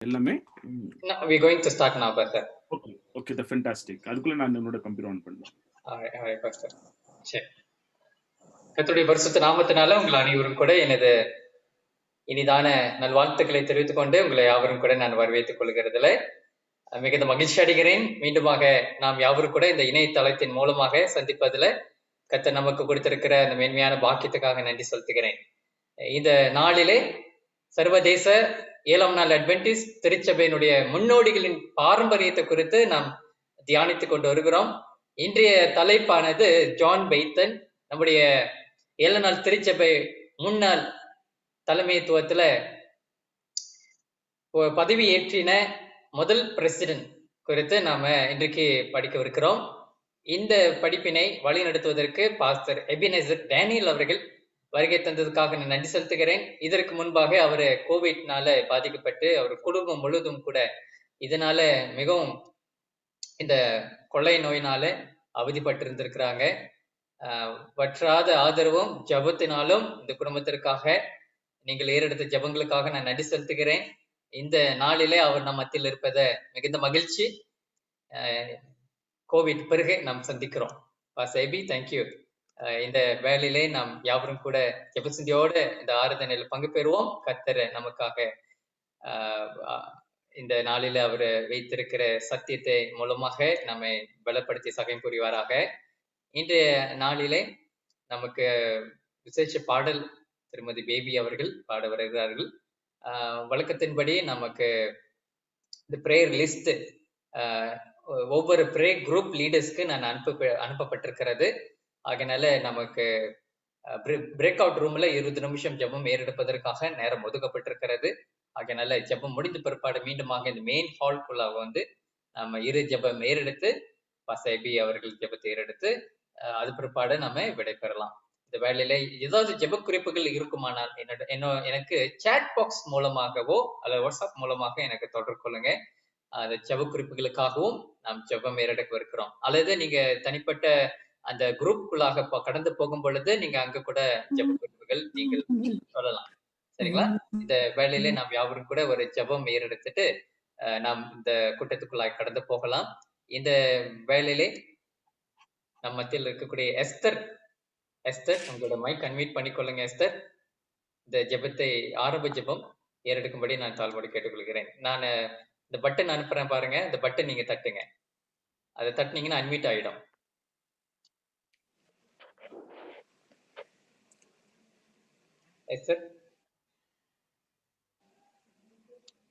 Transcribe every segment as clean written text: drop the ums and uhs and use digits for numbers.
எல்லாமே No, we're going to start now, Pastor. Okay okay the fantastic. அதுக்குள்ள நான் என்னோட கம்ப்யூட்டர் ஆன் பண்ணேன். Pastor. சரி. கர்த்தருடைய பரிசுத்த நாமத்தினால உங்கள் அனைவரும் கூட எனது இனிதான நல்வாழ்த்துக்களை தெரிவித்துக் கொண்டு உங்களை யாவரும் கூட நான் வரவேற்றுக் கொள்கிறதுல மிகுந்த மகிழ்ச்சி அடைகிறேன். மீண்டுமாக நாம் யாவரும் கூட இந்த இணையதளத்தின் மூலமாக சந்திப்பதில் கர்த்தர் நமக்கு கொடுத்திருக்கிற அந்த மேன்மையான பாக்கியத்துக்காக நன்றி செலுத்துகிறேன். இந்த நாளிலே சர்வதேச 7ஆம் நாள் அட்வென்டிஸ்ட் திருச்சபையினுடைய முன்னோடிகளின் பாரம்பரியத்தை குறித்து நாம் தியானித்துக் கொண்டு வருகிறோம். இன்றைய தலைப்பானது ஜான் பெய்த்தன், நம்முடைய 7 நாள் திருச்சபை முன்னாள் தலைமைத்துவத்துல பதவி ஏற்றின முதல் பிரசிடென்ட் குறித்து நாம இன்றைக்கு படிக்கவிருக்கிறோம். இந்த படிப்பினை வழி நடத்துவதற்கு பாஸ்டர் எபினேசர் டேனியல் அவர்கள் வருகை தந்ததுக்காக நான் நன்றி செலுத்துகிறேன். இதற்கு முன்பாக அவர் கோவிட்னால பாதிக்கப்பட்டு அவர் குடும்பம் முழுவதும் கூட இதனால மிகவும் இந்த கொள்ளை நோயினால அவதிப்பட்டிருந்திருக்கிறாங்க. வற்றாத ஆதரவும் ஜபத்தினாலும் இந்த குடும்பத்திற்காக நீங்கள் ஏறெடுத்த ஜபங்களுக்காக நான் நன்றி செலுத்துகிறேன். இந்த நாளிலே அவர் நம் மத்தியில் இருப்பதை மிகுந்த மகிழ்ச்சி. கோவிட் பிறகு நாம் சந்திக்கிறோம். Pastor Eby, thank you. இந்த வேலையிலே நாம் யாவரும் கூட ஜெபசிந்தியோட இந்த ஆராதனையில் பங்கு பெறுவோம். கர்த்தர் நமக்காக இந்த நாளில அவர் வைத்திருக்கிற சத்தியத்தை மூலமாக நம்மை பலப்படுத்தி சகயம் புரிவாராக. இன்றைய நாளிலே நமக்கு விசேஷ பாடல் திருமதி பேபி அவர்கள் பாட வருகிறார்கள். வழக்கத்தின்படி நமக்கு இந்த பிரேயர் லிஸ்ட் ஒவ்வொரு பிரே குரூப் லீடர்ஸ்க்கு நான் அனுப்பப்பட்டிருக்கிறது. அதனால நமக்கு பிரேக் அவுட் ரூம்ல 20 நிமிஷம் ஜெபம் ஏறெடுப்பதற்காக நேரம் ஒதுக்கப்பட்டிருக்கிறது. அதனால ஜெபம் முடிந்த பிற்பாடு மீண்டுமாக இந்த மெயின் ஹால்குள்ள வந்து நம்ம ஜெபம் ஏறெடுத்து பாஸ்டர் அவர்கள் ஜெபத்தை ஏறெடுத்து அது பிற்பாடு நம்ம விடைபெறலாம். இந்த வேலையில ஏதாவது ஜெப குறிப்புகள் இருக்குமானால் எனக்கு சாட் பாக்ஸ் மூலமாகவோ அல்லது வாட்ஸ்அப் மூலமாக எனக்கு தொடர்பு கொள்ளுங்க. அந்த ஜெப குறிப்புகளுக்காகவும் நாம் ஜெபம் ஏறெடுக்க இருக்கிறோம். அல்லது நீங்க தனிப்பட்ட அந்த குரூப்புக்குள்ளாக கடந்து போகும் பொழுது நீங்க அங்க கூட ஜெப குறிப்புகள் நீங்கள் சொல்லலாம். சரிங்களா? இந்த வேலையில நாம் யாவரும் கூட ஒரு ஜெபம் ஏறெடுத்துட்டு நாம் இந்த கூட்டத்துக்குள்ளாக கடந்து போகலாம். இந்த வேலையிலே நம் மத்தியில் இருக்கக்கூடிய எஸ்தர் உங்களோட மைக் அன்மியூட் பண்ணிக்கொள்ளுங்க. எஸ்தர், இந்த ஜெபத்தை ஆரம்ப ஜெபம் ஏறெடுக்கும்படி நான் தாழ்வோடு கேட்டுக்கொள்கிறேன். நான் இந்த பட்டன் அனுப்புறேன் பாருங்க, இந்த பட்டன் நீங்க தட்டுங்க. அதை தட்டினீங்கன்னா அன்மியூட் ஆயிடும். எஸ்தர்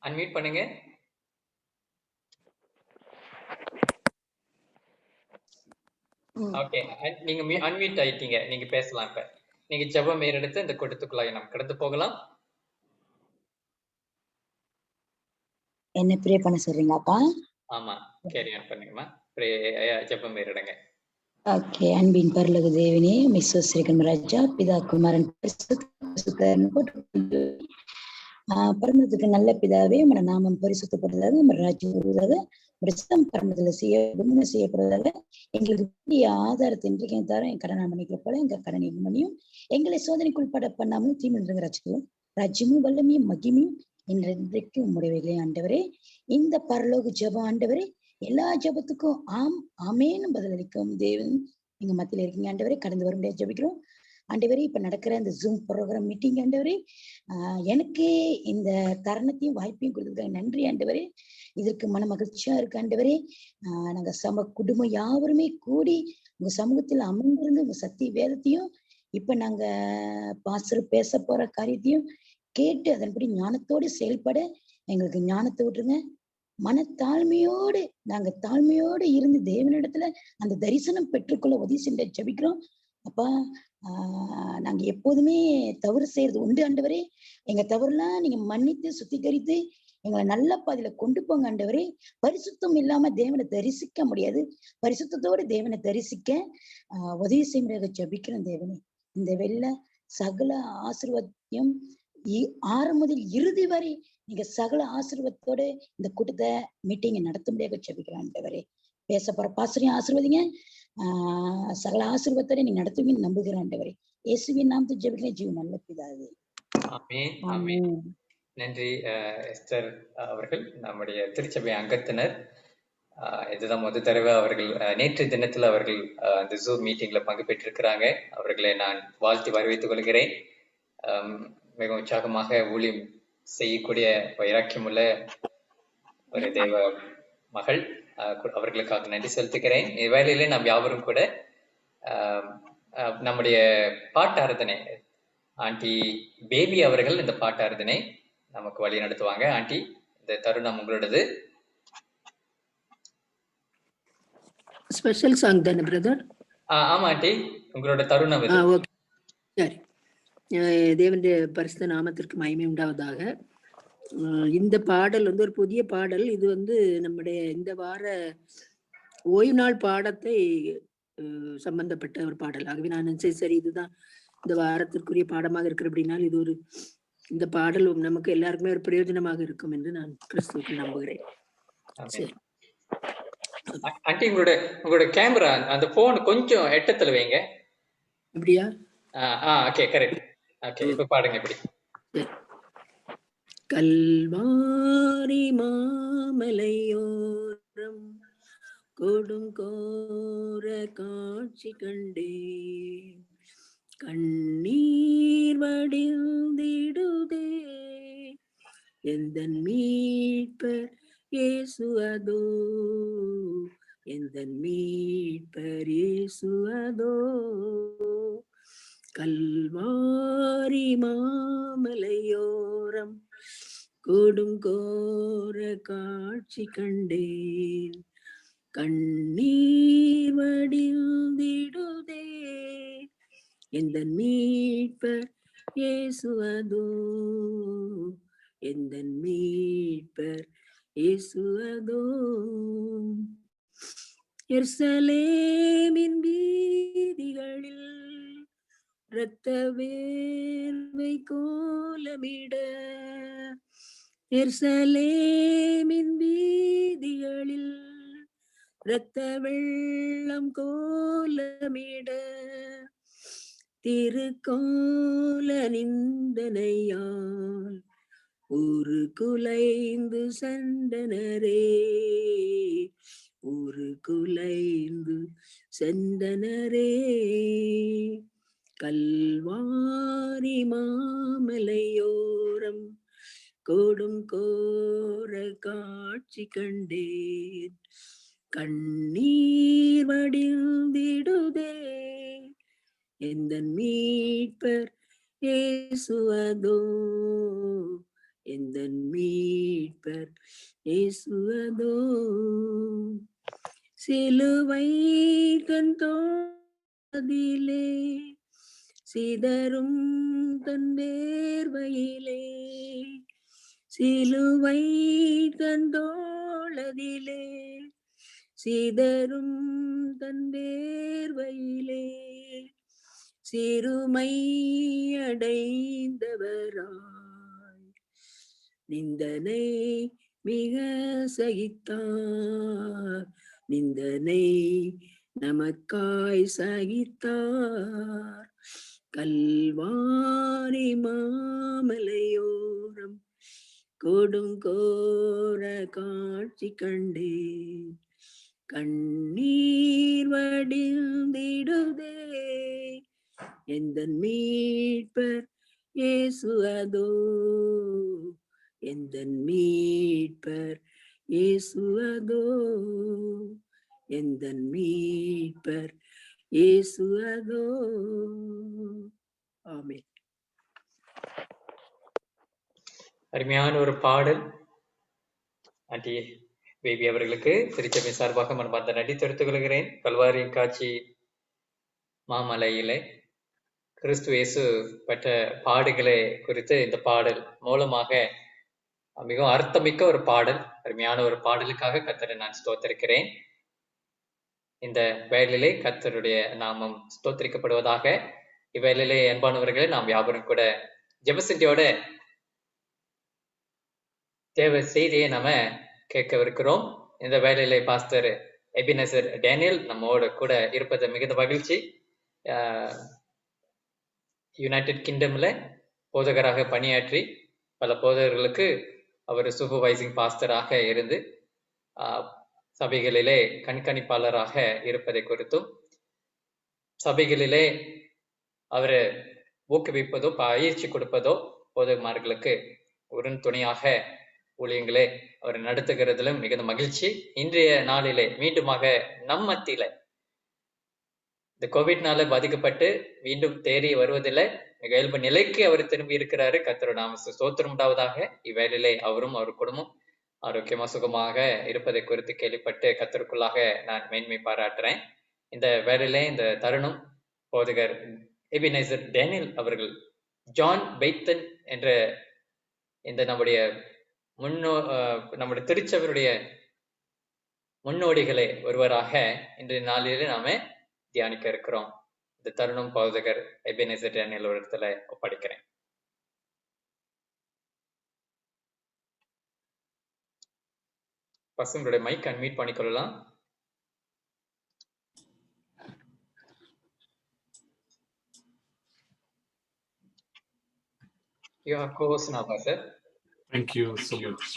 அன்மியூட் பண்ணுங்க. ஓகே, நீங்க அன்மியூட் ஆயிட்டீங்க. நீங்க பேசலாம். இப்ப நீங்க ஜெபம் ஏறெடுத்து இந்த கூட்டத்துக்குள்ளாக நாம் கடந்து போகலாம். என்ன ப்ரே பண்ண சொல்றீங்களாப்பா? ஆமா, கேரி ஆன் பண்ணுங்கம்மா. ப்ரே ஜெபம் ஏறெடுங்க. ஓகே. அன்பின் பரலோக தேவனே, மிஸ்வஸ்ரீகன் ராஜா, பிதா குமாரன் பரமத்துக்கு நல்ல பிதாவே, உங்களோட நாமம் பரிசுத்தப்படுவதாக, உங்க ராஜ்யம் வருவதாக, பரமத்துல செய்யப்படுவதாக, எங்களுக்கு ஆதாரத்தை இன்றைக்கு தர என் கடனை மன்னிக்கிற போல எங்க கடனை மன்னியும், எங்களை சோதனைக்குள் பட பண்ணாமலும் தீமிழங்க ரசிக்கவும், ராஜ்யமும் வல்லமையும் மகிமையும் இன்றைக்கு உங்களுடைய ஆண்டவரே. இந்த பரலோக ஜெபம் ஆண்டவரே, எல்லா ஜெபத்துக்கும் ஆம் ஆமேன்னு பதிலளிக்கும் தேவன் எங்க மத்தியில இருக்கீங்க ஆண்டவரே. கடந்து வர முடியாது ஜெபிக்கிறோம் ஆண்டவரே. இப்ப நடக்கிற இந்த ஜூம் ப்ரோக்ராம் மீட்டிங் ஆண்டவரே, எனக்கு இந்த தருணத்தையும் வாய்ப்பையும் கொடுத்ததுக்காக நன்றி ஆண்டவரே. இதற்கு மன மகிழ்ச்சியா இருக்கு ஆண்டவரே. நாங்க குடும்பம் யாவருமே கூடி உங்க சமூகத்துல அமர்ந்திருந்து உங்க சத்திய வேதத்தையும் இப்ப நாங்க பாஸ்டர் பேச போற காரியத்தையும் கேட்டு அதன்படி ஞானத்தோடு செயல்பட எங்களுக்கு ஞானத்தை விட்டுருங்க. மனத்தாழ்மையோடு நாங்க தாழ்மையோடு இருந்து தேவனிடத்துல அந்த தரிசனம் பெற்றுக்கொள்ள உதவி செஞ்ச ஜபிக்கிறோம் அப்பா. நாங்க எப்போதுமே தவறு செய்யறது உண்டு ஆண்டவரே. எங்க தவறுலாம் நீங்க மன்னித்து சுத்திகரித்து எங்களை நல்ல பாதையில கொண்டு போங்க ஆண்டவரே. பரிசுத்தம் இல்லாம தேவனை தரிசிக்க முடியாது. பரிசுத்தத்தோடு தேவனை தரிசிக்க உதவி செய்ய ஜபிக்கிறோம் தேவனே. இந்த வெள்ள சகல ஆசீர்வாதத்தையும் ஆரம்பத்தில் இறுதி வரை நீங்க சகல ஆசீர்வாதத்தோட இந்த கூட்டத்தை மீட்டிங்கை நடத்த முடியாது ஜபிக்கிறோம் ஆண்டவரே. பேச போற பாசறையும் ஆசீர்வதிங்க. சகல ஆசீர்வாதத்தோட நீங்க நடத்துவீங்கன்னு நம்புகிறேன் ஆண்டவரே. இயேசுவின் நாமத்தில் ஜெபிக்கிறேன் ஜீவ நல்ல பிதாவே. ஆமென். ஆமென். நன்றி எஸ்தர் அவர்கள், நம்முடைய திருச்சபை அங்கத்தினர். இதுதான் முதல் தடவை அவர்கள் நேற்று தினத்தில் அவர்கள் அந்த ஜூம் மீட்டிங்ல பங்கு பெற்றிருக்கிறாங்க. அவர்களை நான் வாழ்த்தி வரவேற்றுக் கொள்கிறேன். மிக உற்சாகமாக ஊழியம் செய்யக்கூடிய வைராக்கியமுள்ள ஒரு தேவ மகள், அவர்களுக்காக நன்றி செலுத்துகிறேன். இவ்வேளையிலே நாம் யாவரும் கூட நம்முடைய பாட்டாரதனை ஆண்டி பேபி அவர்கள் இந்த பாட்டாரதனை நமக்கு வழி நடத்துவாங்க. ஆண்டி, இந்த தருணம் உங்களோடது. ஸ்பெஷல் சாங் தானே பிரதர்? ஆமா ஆண்டி, உங்களோட தருணம் இது. ஓகே, சரி. தேவனுடைய பரிசுத்த நாமத்திற்கு மகிமை உண்டாவதாக. இந்த பாடல் ஒரு புதிய பாடல். இது நம்முடைய இந்த வார ஓய்வு நாள் பாடத்தை சம்பந்தப்பட்ட ஒரு பாடல். ஆகவே நான் சரி, இதுதான் இந்த வாரத்திற்குரிய பாடமாக இருக்கிற அப்படின்னால் இந்த பாடல் நமக்கு எல்லாருக்குமே ஒரு பிரயோஜனமாக இருக்கும் என்று நான் கிறிஸ்துவுக்கு நம்புகிறேன். சரி ஆண்டி, உங்களோட கேமரா அந்த போன் கொஞ்சம் எட்டத்துல வைங்க. அப்படியா? Okay, correct. ஓகே, இப்ப பாடுங்க இப்படி. கல்வாரி மாமலையோரம் கொடுங்கோர காட்சி கண்டே, கண்ணீர் வடிந்திடுதே எந்தன் மீட்பர் இயேசு அதோ, எந்தன் மீட்பர் இயேசு அதோ. கல்வாரி மாமலையோரம் கொடுங்கோர காட்சி கண்டேன், கண்ணீர் வடிந்திடுதே எந்தன் மீட்பர் இயேசு அதோ, எந்தன் மீட்பர் இயேசு அதோ. எருசலேமின் வீதிகளில் இரத்த வேர்வை கோலமிட, எருசலேமின் வீதிகளில் இரத்த வெள்ளம் கோலமிட, திருக்கோல நிந்தனையால் ஒரு குலைந்து சென்றனரே, ஒரு குலைந்து சென்றனரே. கல்வாரி மாமலையோரம் கோடும் கோர காட்சி கண்டேன், கண்ணீர் வடிந்திடுதே எந்தன் மீட்பர் இயேசு அதோ, எந்தன் மீட்பர் இயேசு அதோ. சிலுவை கந்தோதிலே சிதறும் தன் வேர்வையிலே, சிலுவை கந்தோளதிலே சிதறும் தன் வேர்வையிலே, சிறுமை அடைந்தவராய் நிந்தனை மிக சகித்தார், நிந்தனை நமக்காய் சகித்தார். கல்வாரி மாமலையோரம் கொடுங்கோர காட்சி கண்டேன், கண்ணீர் வடிந்திடுதே எந்தன் மீட்பர் இயேசு அதோ, எந்தன் மீட்பர் இயேசு அதோ, எந்தன் மீட்பர் இயேசு அதோ. ஆமென். அருமையான ஒரு பாடல். ஆண்டி பேபி அவர்களுக்கு திருச்சபை சார்பாக மனமார்ந்த நன்றி தெரிவித்துக் கொள்கிறேன். கல்வாரியின் காட்சி மாமலையிலே கிறிஸ்து இயேசு பெற்ற பாடுகளை குறித்து இந்த பாடல் மூலமாக மிகவும் அர்த்தமிக்க ஒரு பாடல், அருமையான ஒரு பாடலுக்காக கர்த்தரை நான் ஸ்தோத்திரிக்கிறேன். இந்த வேளையிலே கர்த்தருடைய நாமம் ஸ்தோத்திரிக்கப்படுவதாக. இவ்வேளையிலே அன்பானவர்களே, நாம் யாவரும் கூட ஜெபசிண்டியோட தேவ செய்தியை நாம கேட்கவிருக்கிறோம். இந்த வேளையிலே பாஸ்டர் எபினேசர் டேனியல் நம்மோட கூட இருப்பது மிகுந்த மகிழ்ச்சி. யுனைடெட் கிங்டம்ல போதகராக பணியாற்றி பல போதகர்களுக்கு அவர் சூப்பர்வைசிங் பாஸ்டராக இருந்து சபைகளிலே கண்காணிப்பாளராக இருப்பதை குறித்தும், சபைகளிலே அவர் ஊக்குவிப்பதோ பயிற்சி கொடுப்பதோ போதகமார்களுக்கு உடன் துணையாக ஊழியங்களே அவர் நடத்துகிறதிலும் மிகுந்த மகிழ்ச்சி. இன்றைய நாளிலே மீண்டுமாக நம் மத்தியில இந்த கோவிட்னால பாதிக்கப்பட்டு மீண்டும் தேறி வருவதில்லை, மிக இயல்பு நிலைக்கு அவர் திரும்பி இருக்கிறாரு. கர்த்தருடைய நாமத்துக்கு ஸ்தோத்திரம் உண்டாவதாக. இவ்வேளையிலே அவரும் அவர் குடும்பம் ஆரோக்கியமா சுகமாக இருப்பதை குறித்து கேள்விப்பட்டு கர்த்தருக்குள்ளாக நான் மேன்மை பாராட்டுறேன். இந்த வேளையிலே இந்த தருணம் போதகர் எபினேசர் டேனியல் அவர்கள் ஜான் பெய்த்தன் என்ற இந்த நம்முடைய திருச்சபையுடைய முன்னோடிகளை ஒருவராக இன்றைய நாளிலே நாம தியானிக்க இருக்கிறோம். இந்த தருணம் போதகர் எபினேசர் டேனியல் ஒரு இடத்துல ஒப்படைக்கிறேன். பசங்களுடைய மைக் அன்மியூட் பண்ணிக்கொள்ளலாம். You are co-host now, sir. Thank you so much.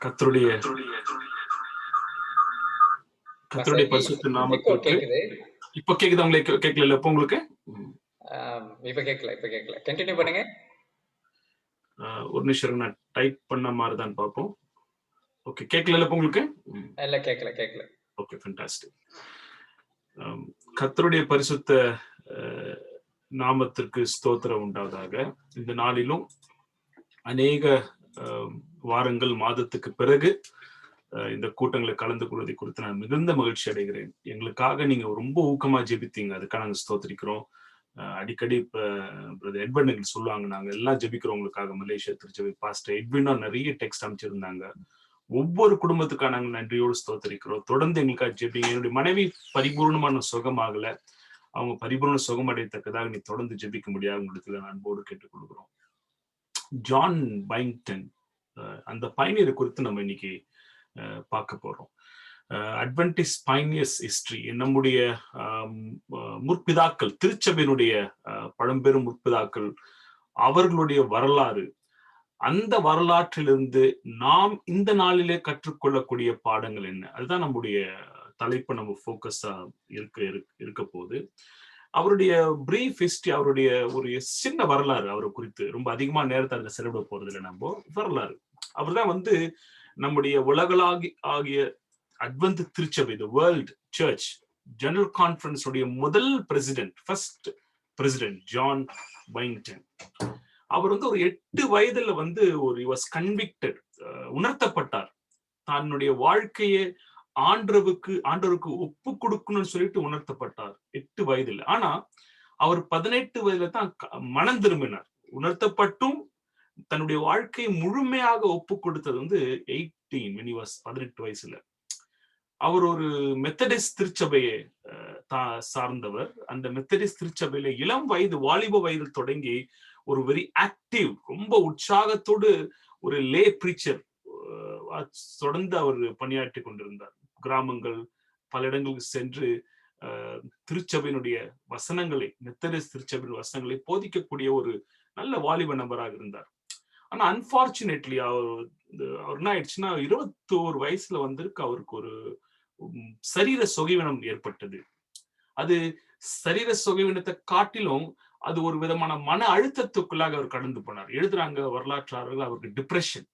கர்த்தருடைய பரிசுத்த நாமத்துக்கு இப்ப கேக்குதா? உங்களுக்கு கேட்கல? இப்ப உங்களுக்கு இப்ப கேட்கல. கண்டினியூ பண்ணுங்க. ஒரு நிமிஷம் நான் டைப் பண்ண மாதிரி தான் பார்ப்போம். ஓகே, கேட்கல இப்ப உங்களுக்கு? இல்ல, கேட்கல. Okay, fantastic. கர்த்தருடைய பரிசுத்த நாமத்திற்கு ஸ்தோத்திரம் உண்டாவதாக. இந்த நாளிலும் அநேக வாரங்கள் மாதத்துக்கு பிறகு இந்த கூட்டங்களை கலந்து கொள்வதை குறித்து நான் மிகுந்த மகிழ்ச்சி அடைகிறேன். எங்களுக்காக நீங்க ரொம்ப ஊக்கமா ஜெபித்தீங்க, அதுக்காக நாங்க ஸ்தோத்திரிக்கிறோம். அடிக்கடி இப்ப பிரதர் எட்வர்ட் எங்களுக்கு சொல்லுவாங்க, நாங்க எல்லாம் ஜெபிக்கிறோம் உங்களுக்காக. மலேசியா திருச்சபை பாஸ்டர் எட்வினா நிறைய டெக்ஸ்ட் அமைச்சிருந்தாங்க. ஒவ்வொரு குடும்பத்துக்காக நாங்கள் நன்றியோடு ஸ்தோத்திரிக்கிறோம். தொடர்ந்து எங்களுக்காக ஜெபிங்க. என்னுடைய மனைவி பரிபூர்ணமான சுகமாகல, அவங்க பரிபூர்ண சுகம் அடையத்தக்கதாக நீ தொடர்ந்து ஜெபிக்க முடியாது உங்களிடத்துல அன்போடு கேட்டுக்கொள்கிறோம். ஜான் பைங்டன், அந்த பயணியரை குறித்து நம்ம இன்னைக்கு பார்க்க போறோம். அட்வென்டிஸ் பைனியர்ஸ் ஹிஸ்டரி, நம்முடைய முற்பிதாக்கள், திருச்சபையினுடைய பழம்பெரும் முற்பிதாக்கள், அவர்களுடைய வரலாறு, அந்த வரலாற்றிலிருந்து நாம் இந்த நாளிலே கற்றுக்கொள்ளக்கூடிய பாடங்கள் என்ன, அதுதான் நம்முடைய தலைப்பு. நம்ம போக்கஸா இருக்க போது அவருடைய பிரீஃப் ஹிஸ்டரி, அவருடைய ஒரு சின்ன வரலாறு, அவரை குறித்து ரொம்ப அதிகமா நேரத்தை அதுல செலவிட போறது இல்லை. நம்ம வரலாறு, அவர் தான் நம்முடைய உலகளாகிய அட்வென்ட் திருச்சபை, the world church general conference உடைய முதல் president, first president John Byington. அவர் ஒரு 8 வயதுல he was convicted, உணர்த்தப்பட்டார். தன்னுடைய வாழ்க்கையை ஆண்டவருக்கு ஒப்பு கொடுக்கணும்னு சொல்லிட்டு உணர்த்தப்பட்டார் 8 வயதுல. ஆனா அவர் 18 வயதுல தான் மனம் திரும்பினார். உணர்த்தப்பட்டும் தன்னுடைய வாழ்க்கையை முழுமையாக ஒப்பு கொடுத்தது 18 when he was 18 வயசுல. அவர் ஒரு மெத்தடிஸ்ட் திருச்சபையை சார்ந்தவர். அந்த மெத்தடிஸ்ட் திருச்சபையில இளம் வயது, வாலிப வயதில் தொடங்கி ஒரு வெரி ஆக்டிவ், ரொம்ப உற்சாகத்தோடு ஒரு லே பிரீச்சர் தொடர்ந்து அவர் பணியாற்றி கொண்டிருந்தார். கிராமங்கள் பல இடங்களுக்கு சென்று திருச்சபையினுடைய வசனங்களை, மெத்தடிஸ்ட் திருச்சபையின் வசனங்களை போதிக்கக்கூடிய ஒரு நல்ல வாலிப நபராக இருந்தார். ஆனா அன்பார்ச்சுனேட்லி அவர் என்ன ஆயிடுச்சுன்னா, 21 வயசுல அவருக்கு ஒரு சரீர சுகவீனம் ஏற்பட்டது. அது சரீர சுகவீனத்தை காட்டிலும் அது ஒரு விதமான மன அழுத்தத்துக்குள்ளாக அவர் கடந்து போனார். எழுதுறாங்க வரலாற்றாளர்கள், அவருக்கு டிப்ரெஷன்,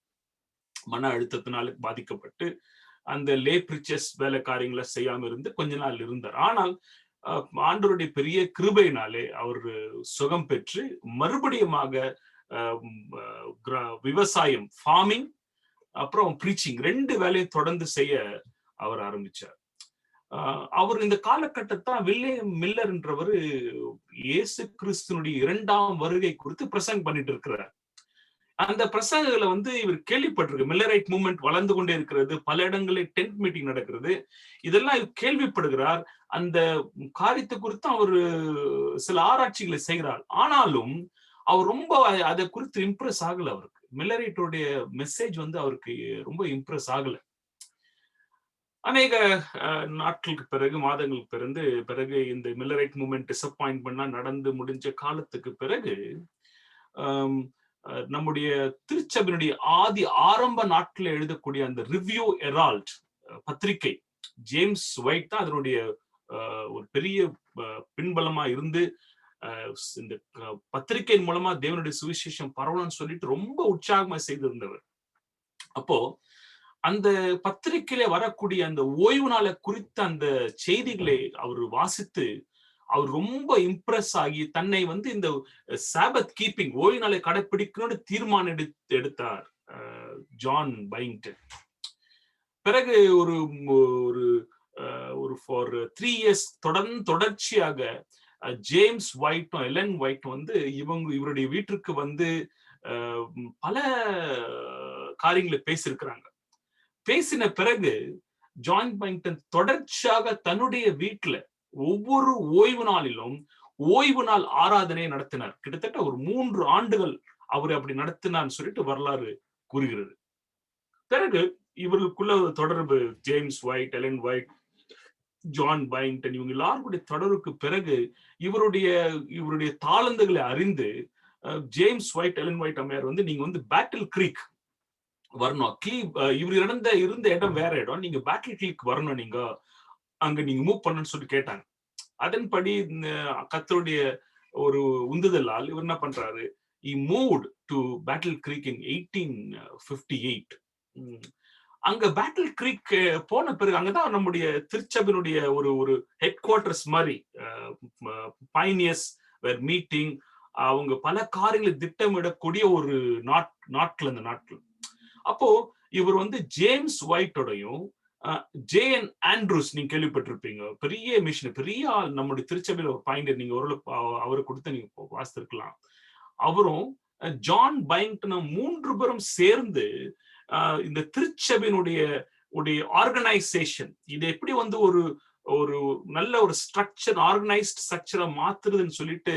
மன அழுத்தத்தினால பாதிக்கப்பட்டு அந்த லே பிரிச்சர்ஸ் வேலை காரியங்களை செய்யாம இருந்து கொஞ்ச நாள் இருந்தார். ஆனால் ஆண்டவருடைய பெரிய கிருபையினாலே அவர் சுகம் பெற்று மறுபடியுமாக விவசாயம், ஃபார்மிங், அப்புறம் பிரீச்சிங் 2 வேலையை தொடர்ந்து செய்ய அவர் ஆரம்பிச்சார். அவர் இந்த காலகட்டத்தான் வில்லியம் மில்லர் என்றவர் இயேசு கிறிஸ்துனுடைய 2ஆம் வருகை குறித்து பிரசங்கம் பண்ணிட்டு இருக்கிறார். அந்த பிரசங்களை இவர் கேள்விப்பட்டிருக்கு. மில்லரைட் மூவ்மெண்ட் வளர்ந்து கொண்டே இருக்கிறது, பல இடங்களில் டென்ட் மீட்டிங் நடக்கிறது, இதெல்லாம் இவர் கேள்விப்படுகிறார். அந்த காரியத்தை குறித்து அவர் சில ஆராய்ச்சிகளை செய்கிறார். ஆனாலும் அவர் ரொம்ப அதை குறித்து இம்ப்ரெஸ் ஆகல அவருக்கு. மில்லரைட்டோடைய மெசேஜ் வந்து அவருக்கு ரொம்ப இம்ப்ரெஸ் ஆகல. அநேக நாட்களுக்கு பிறகு, மாதங்களுக்கு பிறகு இந்த மில்லரைட் மூவ்மெண்ட் டிசப்பாயின்ட்மெண்டா நடந்து முடிஞ்ச காலத்துக்கு பிறகு நம்முடைய திருச்சபையினுடைய ஆரம்ப நாட்களில் எழுதக்கூடிய அந்த ரிவ்யூ ஹெரால்ட் பத்திரிகை, ஜேம்ஸ் ஒயிட் தான் அதனுடைய ஒரு பெரிய பின்பலமா இருந்து இந்த பத்திரிகையின் மூலமா தேவனுடைய சுவிசேஷம் பரவலன்னு சொல்லிட்டு ரொம்ப உற்சாகமா செய்திருந்தவர். அப்போ அந்த பத்திரிகையில வரக்கூடிய அந்த ஓய்வு நாளை குறித்த அந்த செய்திகளை அவர் வாசித்து அவர் ரொம்ப இம்ப்ரெஸ் ஆகி தன்னை வந்து இந்த சாபத் கீப்பிங், ஓய்வு நாளை கடைபிடிக்கணும்னு தீர்மானம் எடுத்தார் ஜான் பைங்டன். பிறகு ஒரு ஃபார் 3 years தொடர்ச்சியாக ஜேம்ஸ் ஒயிட்டும் எலன் ஒயிட்டும் வந்து இவருடைய வீட்டிற்கு வந்து பல காரியங்களை பேசியிருக்கிறாங்க. பேசின பிறகு ஜான் பைங்டன் தொடர்ச்சியாக தன்னுடைய வீட்டுல ஒவ்வொரு ஓய்வு நாளிலும் ஓய்வு நாள் ஆராதனை நடத்தினார். கிட்டத்தட்ட ஒரு 3 ஆண்டுகள் அவர் அப்படி நடத்தினார்னு சொல்லிட்டு வரலாறு கூறுகிறது. பிறகு இவர்களுக்குள்ள தொடர்பு James White, Ellen White, John Byington இவங்க எல்லாருடைய தொடர்புக்கு பிறகு இவருடைய தாளந்துகளை அறிந்து ஜேம்ஸ் ஒயிட், எலன் ஒயிட் அம்மையார் வந்து நீங்க வந்து பேட்டில் கிரீக் வரணும். இவர் இருந்த இடம் வேற இடம், நீங்க பேட்டில் கிரீக் வரணும், நீங்க அங்க நீங்க மூவ் பண்ணணும்னு சொல்லி கேட்டாங்க. அதன்படி கர்த்தருடைய ஒரு உந்துதலால் இவர் என்ன பண்றாரு, he moved to Battle Creek in 1858. அங்க பேட்டில் கிரீக் போன பிறகு அங்கதான் நம்முடைய திருச்சபையினுடைய ஒரு ஹெட் குவார்டர்ஸ் மாதிரி பைனியர்ஸ் வேர் மீட்டிங். அவங்க பல காரியங்களை திட்டமிடக்கூடிய ஒரு நாட்கள் அந்த நாட்கள். அப்போ இவர் வந்து ஜேம்ஸ் ஒயிட்டோடையும் ஜே.என். ஆண்ட்ரூஸ் நீங்க கேள்விப்பட்டிருப்பீங்க, பெரிய மிஷன், பெரிய ஆள் நம்முடைய திருச்சபையில ஒரு பாயிண்டர், நீங்க அவரை கொடுத்து நீங்க வாசித்திருக்கலாம். அவரும் ஜான் பைங்டனும் 3 பேரும் சேர்ந்து இந்த திருச்சபையினுடைய ஆர்கனைசேஷன், இது எப்படி வந்து ஒரு நல்ல ஒரு ஸ்ட்ரக்சர், ஆர்கனைஸ்ட் ஸ்ட்ரக்சரை மாத்துறதுன்னு சொல்லிட்டு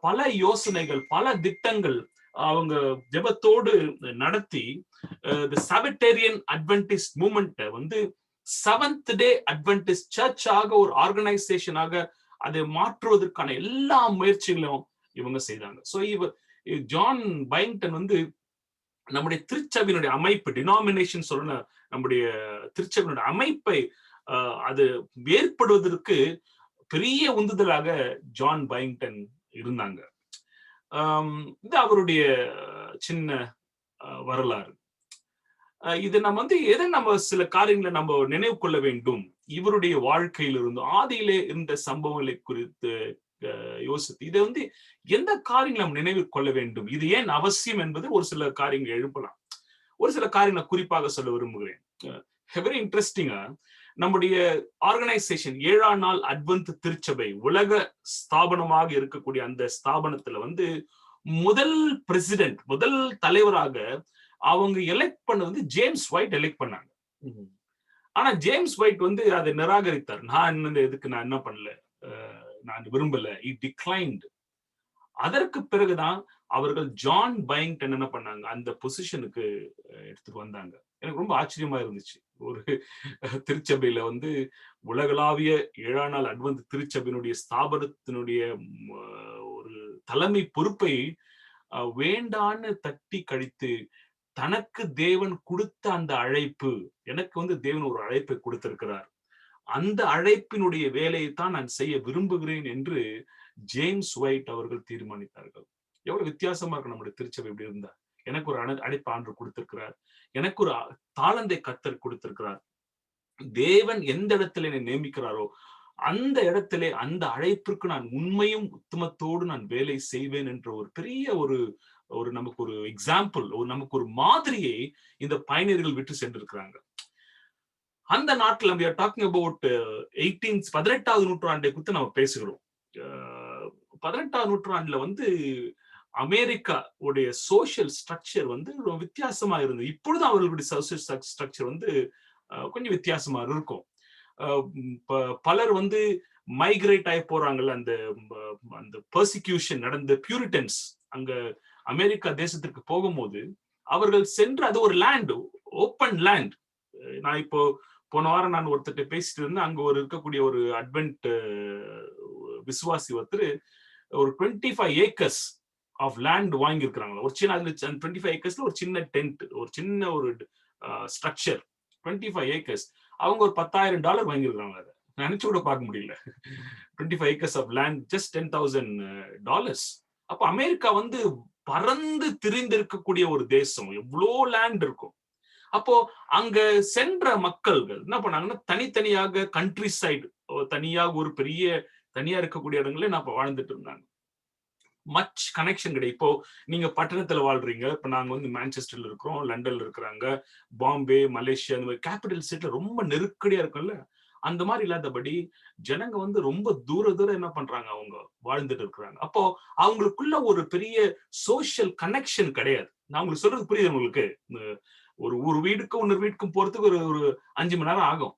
பல யோசனைகள், பல திட்டங்கள் அவங்க ஜெபத்தோடு நடத்தி the Sabbatarian Adventist movement வந்து செவன்த் டே அட்வென்டிஸ்ட் சர்ச் ஆக ஒரு ஆர்கனைசேஷனாக அதை மாற்றுவதற்கான எல்லா முயற்சிகளும் இவங்க செய்தாங்க. சோ ஜான் பைங்டன் வந்து நம்முடைய திருச்சபையினுடைய அமைப்பு, டினாமினேஷன் சொல்ற நம்முடைய திருச்சபையினுடைய அமைப்பை அது ஏற்படுவதற்கு பெரிய உந்துதலாக ஜான் பைங்டன் இருந்தாங்க. இது அவருடைய சின்ன வரலாறு. இது நம்ம வந்து நம்ம சில காரியங்களை நம்ம நினைவு கொள்ள வேண்டும். இவருடைய வாழ்க்கையிலிருந்து ஆதியிலே இருந்த சம்பவங்களை குறித்து யோசித்து இதை வந்து எந்த காரியங்களை நம்ம நினைவு கொள்ள வேண்டும், இது ஏன் அவசியம் என்பது ஒரு சில காரியங்கள் எழுப்பலாம். ஒரு சில காரியங்களை குறிப்பாக சொல்ல விரும்புகிறேன். வெரி இன்ட்ரெஸ்டிங்கா, நம்முடைய ஆர்கனைசேஷன் 7ஆம் நாள் அட்வென்ட் திருச்சபை உலக ஸ்தாபனமாக இருக்கக்கூடிய அந்த ஸ்தாபனத்துல வந்து முதல் பிரசிடென்ட், முதல் தலைவராக அவங்க எலெக்ட் பண்ண வந்து ஜேம்ஸ் ஒயிட் எலெக்ட் பண்ணாங்க. ஆனா ஜேம்ஸ் ஒயிட் வந்து அதை நிராகரித்தார். நான் என்ன பண்ணல, நான் விரும்பல, இட் டிக்ளைன்ட். அதற்கு பிறகுதான் அவர்கள் ஜான் பைங்டன் என்ன பண்ணாங்க, அந்த பொசிஷனுக்கு எடுத்துட்டு வந்தாங்க. எனக்கு ரொம்ப ஆச்சரியமா இருந்துச்சு. ஒரு திருச்சபையில வந்து உலகளாவிய 7ஆம் நாள் அட்வென்ட் திருச்சபையினுடைய ஸ்தாபனத்தினுடைய ஒரு தலைமை பொறுப்பை வேண்டான்னு தட்டி கழித்து, தனக்கு தேவன் கொடுத்த அந்த அழைப்பு, எனக்கு வந்து தேவன் ஒரு அழைப்பை கொடுத்திருக்கிறார், அந்த அழைப்பினுடைய வேலையை தான் நான் செய்ய விரும்புகிறேன் என்று ஜேம்ஸ் ஒயிட் அவர்கள் தீர்மானித்தார்கள். எவ்வளவு வித்தியாசமா இருக்கு நம்முடைய திருச்சபை இப்படி இருந்தா. எனக்கு ஒரு அழைப்பு ஆண்டவர் கொடுத்திருக்கிறார், எனக்கு ஒரு தாளந்தை கர்த்தர் கொடுத்திருக்கிறார், தேவன் எந்த இடத்துல என்னை நியமிக்கிறாரோ அந்த இடத்திலே அந்த அழைப்பிற்கு நான் உண்மையும் உத்தமத்தோடு நான் வேலை செய்வேன் என்ற ஒரு பெரிய ஒரு நமக்கு ஒரு எக்ஸாம்பிள், நமக்கு ஒரு மாதிரியை இந்த பயணியர்கள் விட்டு சென்றிருக்கிறாங்க. அந்த நாட்டில் we are talking about 18th நூற்றாண்டை குறித்து நம்ம பேசுகிறோம். 18ஆம் நூற்றாண்டுல வந்து அமெரிக்கா உடைய சோசியல் ஸ்ட்ரக்சர் வந்து ரொம்ப வித்தியாசமா இருந்தது. இப்பொழுது அவர்களுடைய சோசியல் ஸ்ட்ரக்சர் வந்து கொஞ்சம் வித்தியாசமா இருக்கும். பலர் வந்து மைக்ரேட் ஆகி போறாங்கல்ல, அந்த பெர்சிக்யூஷன் நடந்த பியூரிட்டன்ஸ் அங்க அமெரிக்கா தேசத்திற்கு போகும்போது அவர்கள் சென்று, அது ஒரு லேண்ட், ஓப்பன் லேண்ட். நான் இப்போ போன வாரம் நான் ஒருத்தர் பேசிட்டு இருந்தேன். அங்க இருக்கக்கூடிய ஒரு அட்வென்ட் விசுவாசி ஒருத்தர் ஒரு 25 ஏக்கர்ஸ் ஆஃப் லேண்ட் வாங்கி இருக்கிறாங்க. ஒரு சின்ன 25 ஏக்கர்ஸ்ல ஒரு சின்ன டென்ட், ஒரு சின்ன ஒரு ஸ்ட்ரக்சர், 25 ஏக்கர்ஸ். அவங்க ஒரு $10,000 வாங்கியிருக்காங்க. அதை நினைச்சு கூட பார்க்க முடியல. 25 ஏக்கர்ஸ் ஆஃப் லேண்ட், ஜஸ்ட் $10,000. அப்ப அமெரிக்கா வந்து பறந்து திரிந்திருக்கக்கூடிய ஒரு தேசம், எவ்வளோ லேண்ட் இருக்கும். அப்போ அங்க சென்ற மக்கள்கள் என்ன பண்ணாங்கன்னா, தனித்தனியாக கண்ட்ரி சைடு, தனியாக ஒரு பெரிய தனியா இருக்கக்கூடிய இடங்களே நான் வாழ்ந்துட்டு இருந்தாங்க. மச் கனெக்ஷன் கிடையாது. இப்போ நீங்க பட்டணத்துல வாழ்றீங்க, இப்ப நாங்க வந்து மான்செஸ்டர்ல இருக்கிறோம், லண்டன்ல இருக்கிறாங்க, பாம்பே, மலேசியா, அந்த மாதிரி கேபிட்டல் சிட்டில ரொம்ப நெருக்கடியா இருக்கும்ல, அந்த மாதிரி இல்லாதபடி ஜனங்க வந்து ரொம்ப தூரம் என்ன பண்றாங்க, அவங்க வாழ்ந்துட்டு இருக்கிறாங்க. அப்போ அவங்களுக்குள்ள ஒரு பெரிய சோசியல் கனெக்ஷன் கிடையாது. நான் உங்களுக்கு சொல்றது புரியுது உங்களுக்கு? ஒரு வீடுக்கும் இன்னொரு வீட்டுக்கும் போறதுக்கு ஒரு 5 மணி நேரம் ஆகும்.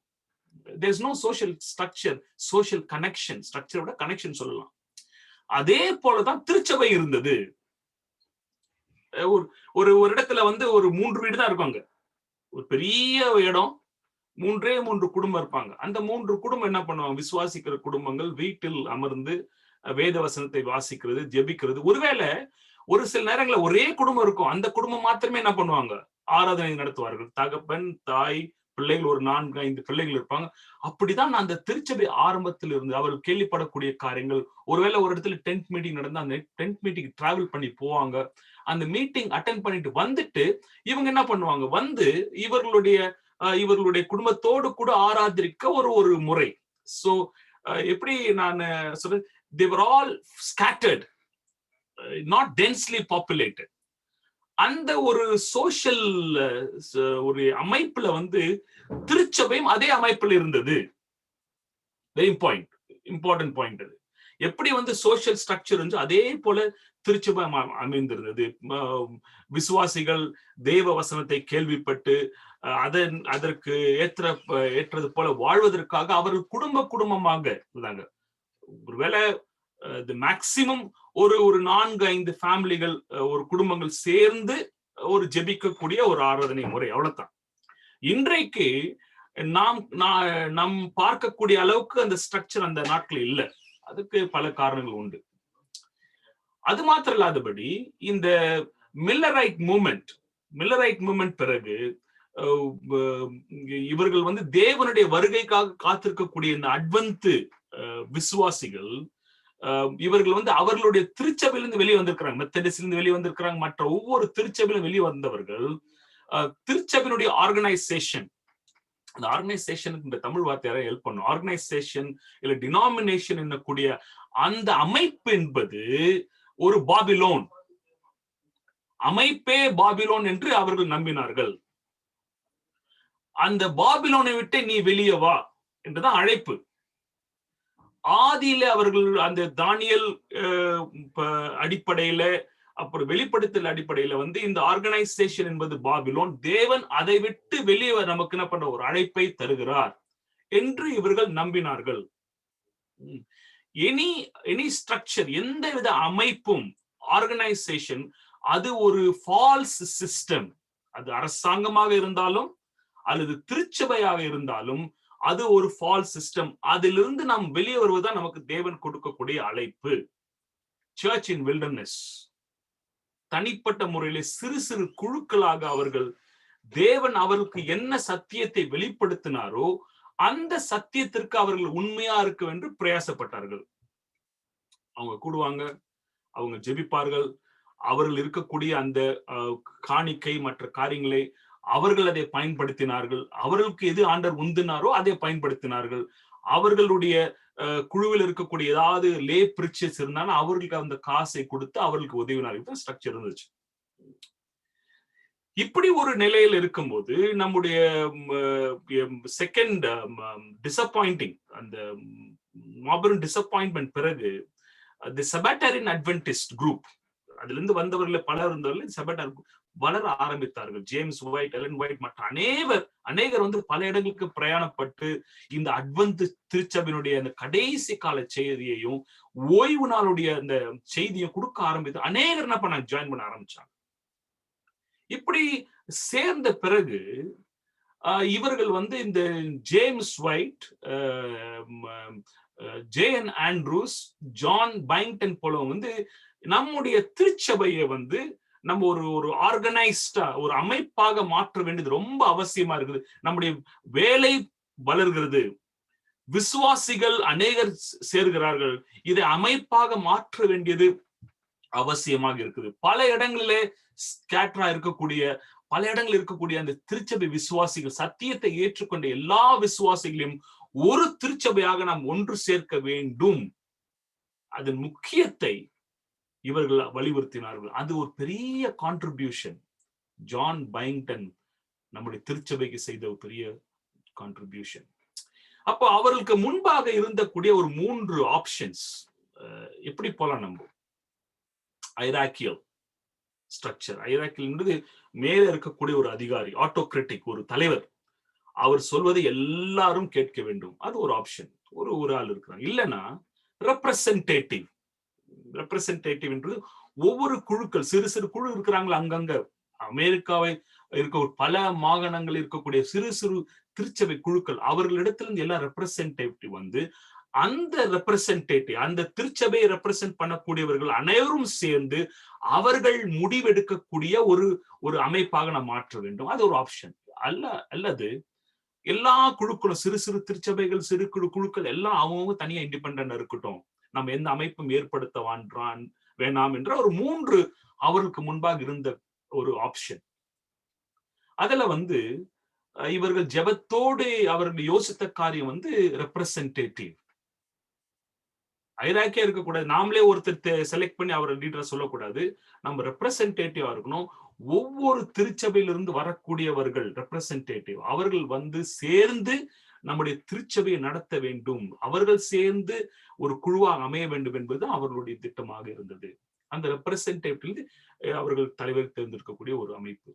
There's no social structure, social connection. ஸ்ட்ரக்சரை விட கனெக்ஷன் சொல்லலாம். அதே போலதான் திருச்சபை இருந்தது. ஒரு இடத்துல வந்து ஒரு 3 வீடு தான் இருப்பாங்க. ஒரு பெரிய இடம், 3 குடும்பம் இருப்பாங்க. அந்த 3 குடும்பம் என்ன பண்ணுவாங்க? விசுவாசிக்கிற குடும்பங்கள் வீட்டில் அமர்ந்து வேத வசனத்தை வாசிக்கிறது, ஜெபிக்கிறது. ஒருவேளை ஒரு சில நேரங்கள்ல ஒரே குடும்பம் இருக்கும், அந்த குடும்பம் மாத்திரமே என்ன பண்ணுவாங்க? ஆராதனை நடத்துவார்கள். தகப்பன், தாய், பிள்ளைகள், ஒரு 4-5 பிள்ளைகள் இருப்பாங்க. அப்படிதான் அந்த திருச்சபை ஆரம்பத்தில் இருந்து அவர்கள் கேள்விப்படக்கூடிய காரியங்கள். ஒருவேளை ஒரு இடத்துல டென்ட் மீட்டிங் நடந்தா அந்த டென்ட் மீட்டிங் டிராவல் பண்ணி போவாங்க. அந்த மீட்டிங் அட்டென்ட் பண்ணிட்டு வந்துட்டு இவங்க என்ன பண்ணுவாங்க? வந்து இவர்களுடைய குடும்பத்தோடு கூட ஆராதிக்க ஒரு முறை. சோ எப்படி நான் சொல்றேன், they were all scattered, not densely populated. அந்த ஒரு சோஷியல் ஒரு அமைப்புல வந்து திருச்சபையும் அதே அமைப்புல இருந்தது. வெரி இம்பார்ட்டன்ட் பாயிண்ட் அது. எப்படி வந்து சோஷியல் ஸ்ட்ரக்சர் வந்து அதே போல திருச்சபை அமைந்திருந்தது. விசுவாசிகள் தேவ வசனத்தை கேள்விப்பட்டு அதற்கு ஏற்றது போல வாழ்வதற்காக அவர்கள் குடும்பமாக இருந்தாங்க. ஒருவேளை மேக்சிமம் ஒரு 4-5 ஃபேமிலிகள், ஒரு குடும்பங்கள் சேர்ந்து ஒரு ஜெபிக்கக்கூடிய ஒரு ஆராதனை முறை, அவ்வளவுதான். இன்றைக்கு நாம் பார்க்கக்கூடிய அளவுக்கு அந்த ஸ்ட்ரக்சர் அந்த நாட்கள் இல்லை. அதுக்கு பல காரணங்கள் உண்டு. அது மாத்திரம் இல்லாதபடி இந்த மில்லரைட் மூமெண்ட் பிறகு இவர்கள் வந்து தேவனுடைய வருகைக்காக காத்திருக்கக்கூடிய இந்த அட்வென்ட் விசுவாசிகள், இவர்கள் வந்து அவர்களுடைய திருச்சபையிலிருந்து வெளியே வந்திருக்கிறாங்க, மெத்தடிஸ்டிலிருந்து வெளியே வந்திருக்கிறாங்க, மற்ற ஒவ்வொரு திருச்சபையிலும் வெளியே வந்தவர்கள் திருச்சபையினுடைய ஆர்கனைசேஷன். அந்த ஆர்கனைசேஷனுக்கு இந்த தமிழ் வார்த்தையார ஹெல்ப் பண்ணும். ஆர்கனைசேஷன் இல்ல டினாமினேஷன் என்னக்கூடிய அந்த அமைப்பு என்பது ஒரு பாபிலோன் அமைப்பே, பாபிலோன் என்று அவர்கள் நம்பினார்கள். அந்த பாபிலோனை விட்டு நீ வெளியே வா என்றுதான் அழைப்பு. ஆதியில அவர்கள் அந்த தானியல் அடிப்படையில, அப்புறம் வெளிப்படுத்தல் அடிப்படையில வந்து இந்த ஆர்கனைசேஷன் என்பது பாபிலோன், தேவன் அதை விட்டு வெளியே நமக்கு என்ன பண்ற ஒரு அழைப்பை தருகிறார் என்று இவர்கள் நம்பினார்கள். எனி ஸ்ட்ரக்சர், எந்த வித அமைப்பும், ஆர்கனைசேஷன், அது ஒரு ஃபால்ஸ் சிஸ்டம். அது அரசாங்கமாக இருந்தாலும் அல்லது திருச்சபையாக இருந்தாலும் அது ஒரு ஃபால்ஸ் சிஸ்டம். அதிலிருந்து நாம் வெளியே வருவதுதான் நமக்கு தேவன் கொடுக்கக்கூடிய அழைப்பு. சர்ச் இன் வில்டர்னஸ். தனிப்பட்ட முறையிலே சிறு சிறு குழுக்களாக அவர்கள் தேவன் அவர்களுக்கு என்ன சத்தியத்தை வெளிப்படுத்தினாரோ அந்த சத்தியத்திற்கு அவர்கள் உண்மையா இருக்க என்று பிரயாசப்பட்டார்கள். அவங்க கூடுவாங்க, அவங்க ஜெபிப்பார்கள், அவர்கள் இருக்கக்கூடிய அந்த காணிக்கை மற்ற காரியங்களை அவர்கள் அதை பயன்படுத்தினார்கள். அவர்களுக்கு எது ஆண்டவர் உந்தினாரோ அதை பயன்படுத்தினார்கள். அவர்களுடைய குழுவில் இருக்கக்கூடிய ஏதாவது லே பிரிச்சஸ் இருந்தாலும் அவர்களுக்கு அந்த காசை கொடுத்து அவர்களுக்கு உதவினார்கள். ஸ்ட்ரக்சர் இருந்துச்சு. இப்படி ஒரு நிலையில் இருக்கும்போது நம்முடைய செகண்ட் டிசப்பாயிண்டிங், அந்த மாபெரும் டிசப்பாயின்மெண்ட் பிறகு தி செபட்டரின் அட்வென்டிஸ்ட் குரூப், அதுல இருந்து வந்தவர்கள் பலர் இருந்தவர்கள் செபட்டர் வளர ஆரம்பித்தார்கள். ஜேம்ஸ் ஒயிட், எலன் ஒயிட் மற்ற அநேகர் வந்து பல இடங்களுக்கு பிரயாணப்பட்டு இந்த அட்வென்ட் திருச்சபையினுடைய அந்த கடைசி கால செய்தியையும் ஓய்வு நாளுடைய அந்த செய்தியை கொடுக்க ஆரம்பித்து அநேகர் என்ன பண்ண ஜாயின் பண்ண ஆரம்பிச்சாங்க. இப்படி சேர்ந்த பிறகு இவர்கள் வந்து இந்த ஜேம்ஸ் ஒயிட், ஜே.என். ஆண்ட்ரூஸ், ஜான் பைங்டன் போல வந்து நம்முடைய திருச்சபையை வந்து நம்ம ஒரு ஆர்கனைஸ்டா ஒரு அமைப்பாக மாற்ற வேண்டியது ரொம்ப அவசியமா இருக்குது. நம்முடைய வேலை வளர்கிறது, விசுவாசிகள் அநேகர் சேர்கிறார்கள், இதை அமைப்பாக மாற்ற வேண்டியது அவசியமாக இருக்குது. பல இடங்களிலே ஸ்கேட்டரா இருக்கக்கூடிய, பல இடங்களில் இருக்கக்கூடிய அந்த திருச்சபை விசுவாசிகள், சத்தியத்தை ஏற்றுக்கொண்ட எல்லா விசுவாசிகளையும் ஒரு திருச்சபையாக நாம் ஒன்று சேர்க்க வேண்டும். அதன் முக்கியத்தை இவர்கள் வலியுறுத்தினார்கள். அது ஒரு பெரிய கான்ட்ரிபியூஷன். ஜான் பைங்டன் நம்முடைய திருச்சபைக்கு செய்த ஒரு பெரிய கான்ட்ரிபியூஷன். அப்போ அவர்களுக்கு முன்பாக இருந்தக்கூடிய ஒரு 3 ஆப்ஷன்ஸ். எப்படி போலாம் நம்ம? ஐராக்கியல் ஸ்ட்ரக்சர். ஐராக்கியல் மேல இருக்கக்கூடிய ஒரு அதிகாரி, ஆட்டோகிராட்டிக், ஒரு தலைவர். அவர் சொல்வதை எல்லாரும் கேட்க வேண்டும். அது ஒரு ஆப்ஷன். ஒரு ஆள் இருக்கிறாங்க. இல்லைன்னா ரெப்ரசன்டேட்டிவ். ரெப்ரசன்டேட்டிவ் என்றது ஒவ்வொரு குழுக்கள், சிறு சிறு குழு இருக்கிறாங்களா அங்கங்க அமெரிக்காவை இருக்க பல மாகாணங்கள் இருக்கக்கூடிய சிறு சிறு திருச்சபை குழுக்கள், அவர்களிடத்திலிருந்து எல்லாம் ரெப்ரசன்டேட்டிவ் வந்து அந்த ரெப்ரசன்டேட்டிவ், அந்த திருச்சபையை ரெப்ரசன்ட் பண்ணக்கூடியவர்கள் அனைவரும் சேர்ந்து அவர்கள் முடிவெடுக்கக்கூடிய ஒரு அமைப்பாக நாம் மாற்ற வேண்டும். அது ஒரு ஆப்ஷன். அல்லது எல்லா குழுக்களும், சிறு சிறு திருச்சபைகள், சிறு குழுக்கள் எல்லாம் அவங்க தனியா இண்டிபெண்டன்டா இருக்கட்டும், நம்ம எந்த அமைப்பும் ஏற்படுத்த வேணாம் என்ற ஒரு 3 அவர்களுக்கு முன்பாக இருந்த ஒரு ஆப்ஷன். அதுல வந்து இவர்கள் ஜெபத்தோடு அவர்கள் யோசித்த காரியம் வந்து ரெப்ரசன்டேட்டிவ். ஐராக்கியா இருக்கக்கூடாது, நாமளே ஒருத்தர் செலக்ட் பண்ணி அவரை லீடரா சொல்லக்கூடாது. நம்ம ரெப்ரசன்டேட்டிவா இருக்கணும். ஒவ்வொரு திருச்சபையிலிருந்து வரக்கூடியவர்கள் ரெப்ரசன்டேட்டிவ், அவர்கள் வந்து சேர்ந்து நம்முடைய திருச்சபையை நடத்த வேண்டும், அவர்கள் சேர்ந்து ஒரு குழுவாக அமைய வேண்டும் என்பது அவர்களுடைய திட்டமாக இருந்தது. அந்த ரெப்ரசன்டேட்டிவ் அவர்கள் தலைவர் தேர்ந்தெடுக்கக்கூடிய ஒரு அமைப்பு.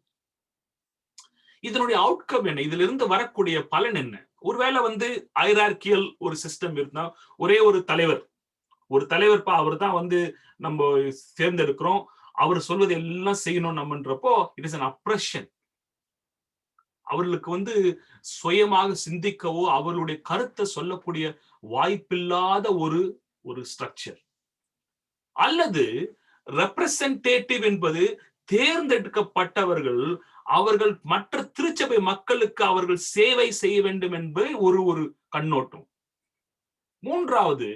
இதனுடைய அவுட்கம் என்ன? இதுல இருந்து வரக்கூடிய பலன் என்ன? ஒருவேளை வந்து ஐரார்கியல் ஒரு சிஸ்டம் இருந்தா, ஒரே ஒரு தலைவர் அவர் தான் வந்து நம்ம தேர்ந்தெடுக்கிறோம், அவர் சொல்வது எல்லாம் செய்யணும் நம்மன்றப்போ இட் இஸ் an oppression. அவர்களுக்கு வந்து சுயமாக சிந்திக்கவோ அவர்களுடைய கருத்தை சொல்லக்கூடிய வாய்ப்பில்லாத ஒரு ஸ்ட்ரக்சர். அல்லது ரெப்ரசன்டேட்டிவ் என்பது தேர்ந்தெடுக்கப்பட்டவர்கள், அவர்கள் மற்ற திருச்சபை மக்களுக்கு அவர்கள் சேவை செய்ய வேண்டும் என்பது ஒரு கண்ணோட்டம். மூன்றாவது,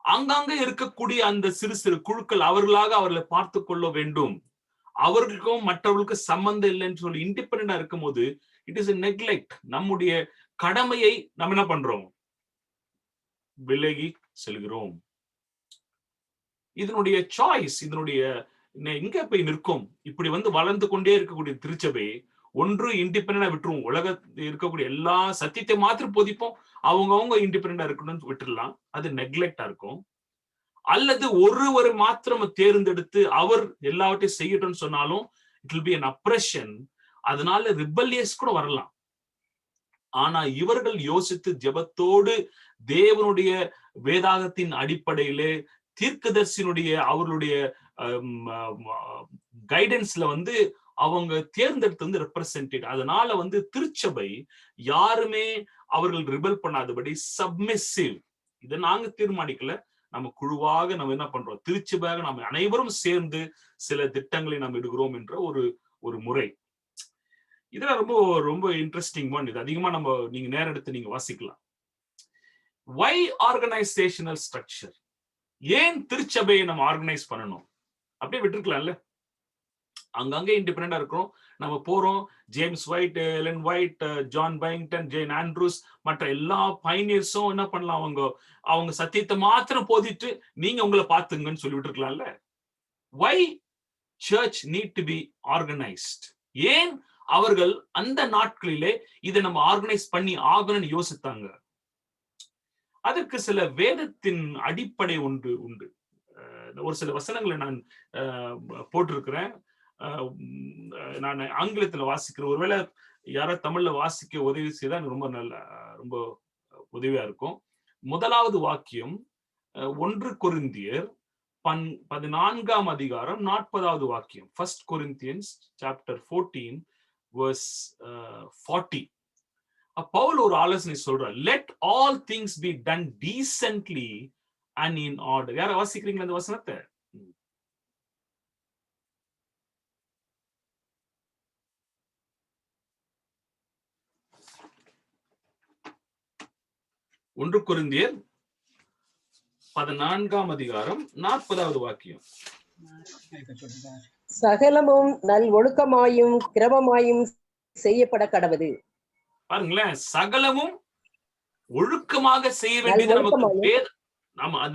அங்கங்க இருக்கக்கூடிய அந்த சிறு சிறு குழுக்கள் அவர்களாக அவர்களை பார்த்து கொள்ள வேண்டும், அவர்களுக்கும் மற்றவர்களுக்கும் சம்பந்தம் இல்லைன்னு சொல்லி இண்டிபெண்டா இருக்கும் போது இட் இஸ் நெக்லெக்ட். நம்முடைய கடமையை நம்ம என்ன பண்றோம்? விலகி செல்கிறோம். இதனுடைய சாய்ஸ், இதனுடைய எங்க போய் நிற்கும்? இப்படி வந்து வளர்ந்து கொண்டே இருக்கக்கூடிய திருச்சபை ஒன்று இண்டிபெண்டா விட்டுருவோம், உலகத்தில் இருக்கக்கூடிய எல்லா சத்தியத்தை மாத்திரம் போதிப்போம், அவங்கவுங்க இண்டிபெண்டா இருக்கணும்னு விட்டுடலாம், அது நெக்லெக்டா இருக்கும். அல்லது ஒருவர் மாத்திரம் தேர்ந்தெடுத்து அவர் எல்லாவற்றையும் செய்யட்டும்னு சொன்னாலும் it will be an oppression. அதனால ரிபல்லியஸ் கூட வரலாம். ஆனா இவர்கள் யோசித்து ஜெபத்தோடு தேவனுடைய வேதாகத்தின் அடிப்படையிலே தீர்க்கதரிசியினுடைய அவர்களுடைய கைடன்ஸ்ல வந்து அவங்க தேர்ந்தெடுத்து வந்து ரெப்ரசன்டேட். அதனால வந்து திருச்சபை யாருமே அவர்கள் ரிபல் பண்ணாதபடி சப்மிசிவ். இதை நாங்க தீர்மானிக்கல, நம்ம குழுவாக நம்ம என்ன பண்றோம், திருச்சபையாக நம்ம அனைவரும் சேர்ந்து சில திட்டங்களை நாம் எடுக்கிறோம் என்ற ஒரு முறை. இதுல ரொம்ப ரொம்ப இன்ட்ரெஸ்டிங் ஒன். இது அதிகமா நீங்க நேரம் எடுத்து நீங்க வாசிக்கலாம். வை ஆர்கனைசேஷனல் ஸ்ட்ரக்சர்? ஏன் திருச்சபையை நம்ம ஆர்கனைஸ் பண்ணணும்? அப்படியே விட்டுருக்கலாம்ல, அங்கங்க இண்டிபெண்டா இருக்கிறோம், நம்ம போறோம். James White, Ellen White, John Byington, J N. Andrews, மற்ற எல்லா பைனியர்ஸும் என்ன பண்ணலாம், அவங்க சத்தியத்தை மாத்திரம் போதிட்டு நீங்க உங்களை பார்த்துங்கன்னு சொல்லிட்டு இருக்கலாம்ல. Why church need to be organised? ஏன் அவர்கள் அந்த நாட்களிலே இதை நம்ம ஆர்கனைஸ் பண்ணி ஆகணும்னு யோசித்தாங்க? அதற்கு சில வேதத்தின் அடிப்படை உண்டு. ஒரு சில வசனங்களை நான் போட்டிருக்கிறேன். நான் ஆங்கிலத்துல வாசிக்கிறேன், ஒருவேளை யாராவது தமிழ்ல வாசிக்க உதவி செய்தா ரொம்ப உதவியா இருக்கும். முதலாவது வாக்கியம் 1 கொரிந்தியர் 14ஆம் அதிகாரம் 40வது வாக்கியம். 1 Corinthians chapter 14 verse 40. பவுல் ஒரு ஆலோசனை சொல்றார். Let all things be done decently and in order. யார வாசிக்கிறீங்களா இந்த வசனத்தை? 1 கொரிந்தியர் 14ஆம் அதிகாரம் 40வது வாக்கியம். சகலமும் நல் ஒழுக்கமாயும் கிரமமாயும் செய்யப்பட கடவது. பாருங்களேன், சகலமும் ஒழுக்கமாக செய்ய வேண்டியது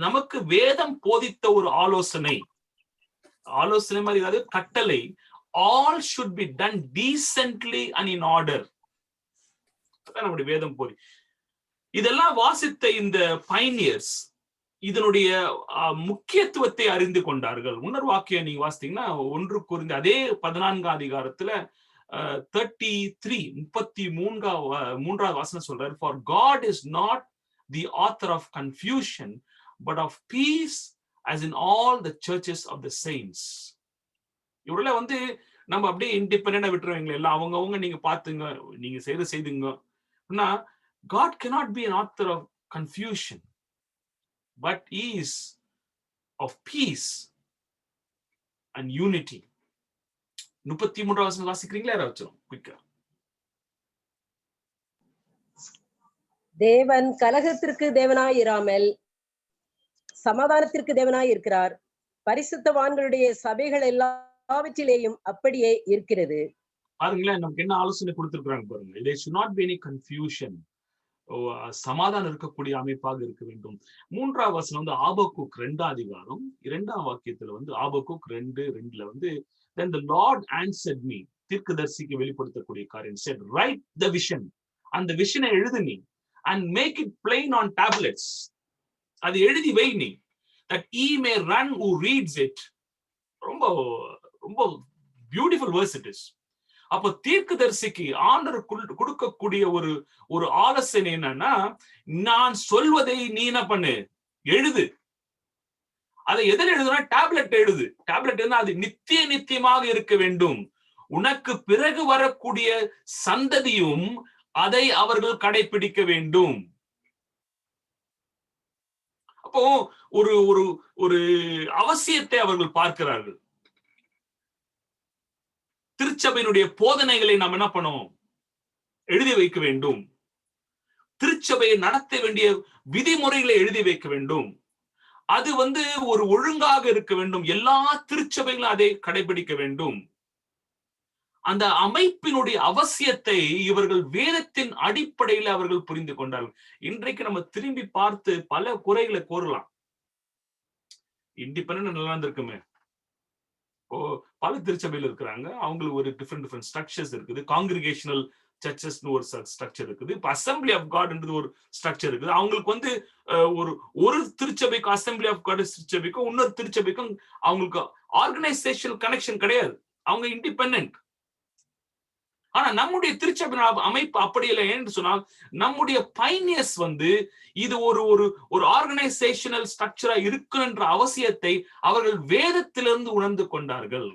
நமக்கு வேதம் போதித்த ஒரு ஆலோசனை மாதிரி, அதாவது கட்டளை. All should be done decently and in order. நம்முடைய வேதம் போதி. இதெல்லாம் வாசித்த இந்த பைனியர்ஸ் இதனுடைய முக்கியத்துவத்தை அறிந்து கொண்டார்கள். இன்னொரு வாக்கியம் நீங்க வாசித்தீங்கன்னா 1 கொரிந்தியர் அதே 14ஆம் அதிகாரத்துல 33வது வசனம் சொல்றாரு. For God is not the author of confusion but of peace as in all the churches of the saints. இவரெல்ல நம்ம அப்படியே இண்டிபெண்டா விட்டுருவீங்களா, எல்லாம் அவங்க நீங்க பாத்துங்க, நீங்க செய்துங்க. God cannot be an author of confusion but he is of peace and unity. 33வது வசனம் வாசிக்கிறீங்களா யாராச்சும் குயிக்கா? தேவன் கலகத்திற்கு தேவனாய் இராமல் சமாதானத்திற்கு தேவனாய் இருக்கிறார். பரிசுத்தவான்களுடைய சபைகள் எல்லாவற்றிலேயும் அப்படியே இருக்கிறது. பாருங்களேன், நமக்கு என்ன ஆலோசனை கொடுத்திருக்காங்க பாருங்க. there should not be any confusion. சமாதானம் இருக்கக்கூடிய அமைப்பாக இருக்க வேண்டும். 3வது வசனம் ஆபக்கூக் 2ஆம் அதிகாரம் 2ஆம் வாக்கியத்துல ஆபக்கூக் 2:2 then the Lord answered me. தீர்க்கதரிசிக்கு வெளிப்படுத்தக்கூடிய காரியம். said write the vision. அந்த விஷனை எழுது நீ and make it plain on tablets. அது எழுதி வை நீ, that he may run who reads it. ரொம்ப ரொம்ப பியூட்டிஃபுல் verse it is. அப்போ தீர்க்கதரிசிக்கு ஆண்டவர் கொடுக்கக்கூடிய ஒரு ஆலோசனை என்னன்னா, நான் சொல்வதை நீ என்ன பண்ணு, எழுது. அதை எதில் எழுதுனா டேப்லெட் எழுது. டேப்லெட் அது நித்தியமாக இருக்க வேண்டும். உனக்கு பிறகு வரக்கூடிய சந்ததியும் அதை அவர்கள் கடைபிடிக்க வேண்டும். அப்போ ஒரு அவசியத்தை அவர்கள் பார்க்கிறார்கள். திருச்சபையினுடைய போதனைகளை நாம் என்ன பண்ணுவோம், எழுதி வைக்க வேண்டும். திருச்சபையை நடத்த வேண்டிய விதிமுறைகளை எழுதி வைக்க வேண்டும். அது ஒரு ஒழுங்காக இருக்க வேண்டும். எல்லா திருச்சபைகளும் அதை கடைபிடிக்க வேண்டும். அந்த அமைப்பினுடைய அவசியத்தை இவர்கள் வேதத்தின் அடிப்படையில் அவர்கள் புரிந்து கொண்டார்கள். இன்றைக்கு நம்ம திரும்பி பார்த்து பல குறைகளை கூறலாம். இண்டிபெண்டன்ட் நல்லா இருந்திருக்குமே, பல திருச்சபையில் இருக்கிறாங்க, அவங்களுக்கு ஒரு டிஃப்ரெண்ட் ஸ்ட்ரக்சர்ஸ் இருக்குது. காங்கிரிகேஷனல் சர்ச்சஸ்னு ஒரு ஸ்ட்ரக்சர் இருக்குது. இப்ப அசம்பிளி ஆஃப் காட்ன்றது ஒரு ஸ்ட்ரக்சர் இருக்குது. அவங்களுக்கு ஒரு திருச்சபைக்கும் அசம்பிளி ஆஃப் காட் திருச்சபைக்கும் இன்னொரு திருச்சபைக்கும் அவங்களுக்கு ஆர்கனைசேஷனல் கனெக்ஷன் கிடையாது. அவங்க இண்டிபெண்டன்ட். ஆனா நம்முடைய திருச்சபை அமைப்பு அப்படி இல்லை. என்று சொன்னால் நம்முடைய பைனியர்ஸ் இது ஒரு ஆர்கனைசேஷனல் ஸ்ட்ரக்சரா இருக்குன்ற அவசியத்தை அவர்கள் வேதத்திலிருந்து உணர்ந்து கொண்டார்கள்.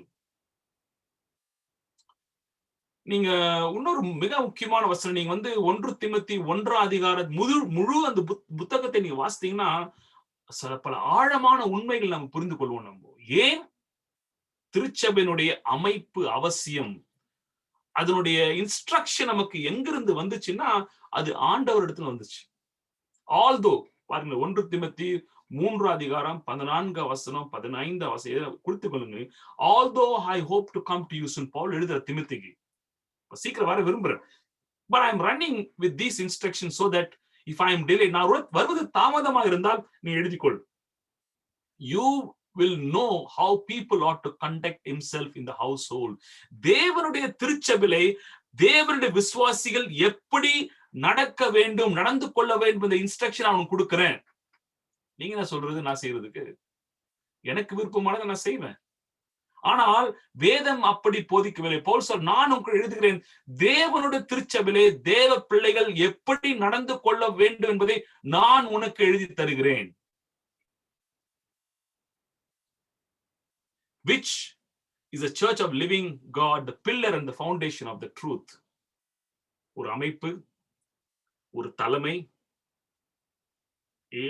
நீங்க இன்னொரு மிக முக்கியமான வசனம், நீங்க 1 தீமோத்தேயு 1ஆம் அதிகார முழு அந்த புத்தகத்தை நீங்க வாசித்தீங்கன்னா பல ஆழமான உண்மைகள் நம்ம புரிந்து கொள்வோம். நம்ம ஏன் திருச்சபையினுடைய அமைப்பு அவசியம், அதனுடைய இன்ஸ்ட்ரக்ஷன் நமக்கு எங்கிருந்து வந்துச்சுன்னா அது ஆண்டவரிடத்துல வந்துச்சு. ஆல்தோ பாருங்க 1 தீமோத்தேயு 3ஆம் அதிகாரம் 14ஆம் வசனம் 15ஆம் வசனம் குறித்துக் கொள்ளுங்க. Although I hope to come to you soon, Paul எழுதுற தீமோத்தேயுக்கு சீக்கிரம் வர விரும்புறேன். but I am running with these instructions so that if I am delayed, நான் வருவது தாமதமாக இருந்தால் நீ எழுதிக்கொள். you will know how people ought to conduct himself in the household. தேவனுடைய திருச்சபையிலே தேவனுடைய விசுவாசிகள் எப்படி நடக்க வேண்டும், நடந்து கொள்ள வேண்டும் என்ற இன்ஸ்ட்ரக்ஷன் அவனுக்கு கொடுக்கிறேன். நீங்க என்ன சொல்றது, நான் செய்யறதுக்கு எனக்கு விருப்பமானதை நான் செய்வேன். ஆனால் வேதம் அப்படி போதிக்கவில்லை. பவுல் சொல், நான் உங்களுக்கு எழுதுகிறேன், தேவனுடைய திருச்சபையிலே தேவ பிள்ளைகள் எப்படி நடந்து கொள்ள வேண்டும் என்பதை நான் உனக்கு எழுதி தருகிறேன். which is a church of living God, the pillar and the foundation of the truth. ஒரு அமைப்பு, ஒரு தலைமை,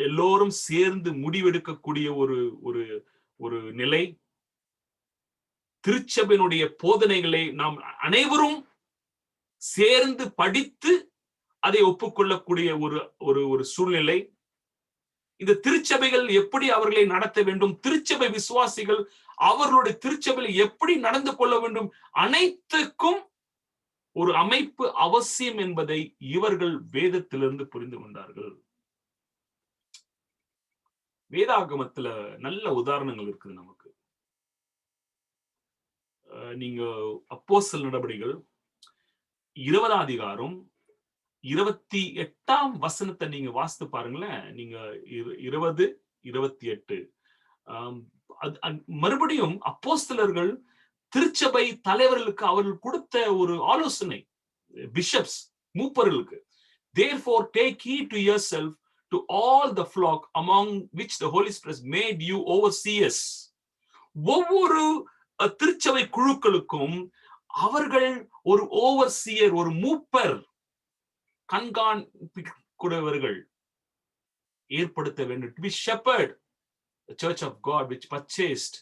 எல்லோரும் சேர்ந்து முடிவெடுக்கக்கூடிய ஒரு ஒரு ஒரு நிலை, திருச்சபையினுடைய போதனைகளை நாம் அனைவரும் சேர்ந்து படித்து அதை ஒப்புக்கொள்ளக்கூடிய ஒரு ஒரு ஒரு சூழ்நிலை. இந்த திருச்சபைகள் எப்படி அவர்களை நடத்த வேண்டும், திருச்சபை விசுவாசிகள் அவர்களுடைய திருச்சபையில் எப்படி நடந்து கொள்ள வேண்டும், அனைத்துக்கும் ஒரு அமைப்பு அவசியம் என்பதை இவர்கள் வேதத்திலிருந்து புரிந்து கொண்டார்கள். வேதாகமத்துல நல்ல உதாரணங்கள் இருக்குது நமக்கு. நீங்க அப்போஸ்தலர் நடபடிகள் 20ஆம் அதிகாரம் 28ஆம் வசனத்தை நீங்க வாசித்து பாருங்களேன். நீங்க 20, 28 மறுபடியும் அப்போஸ்தலர்கள் திருச்சபை தலைவர்களுக்கு அவர்கள் கொடுத்த ஒரு ஆலோசனை, bishops, மூப்பர்களுக்கு. Therefore take heed to yourself to all the flock among which the Holy Spirit made you overseers. ஒவ்வொரு திருச்சபை குழுக்களுக்கும் அவர்கள் ஒரு ஓவர்சியர், ஒரு மூப்பர், கண்காணிப்புடையவர்கள் ஏற்படுத்த வேண்டும். To be shepherd the church of God which purchased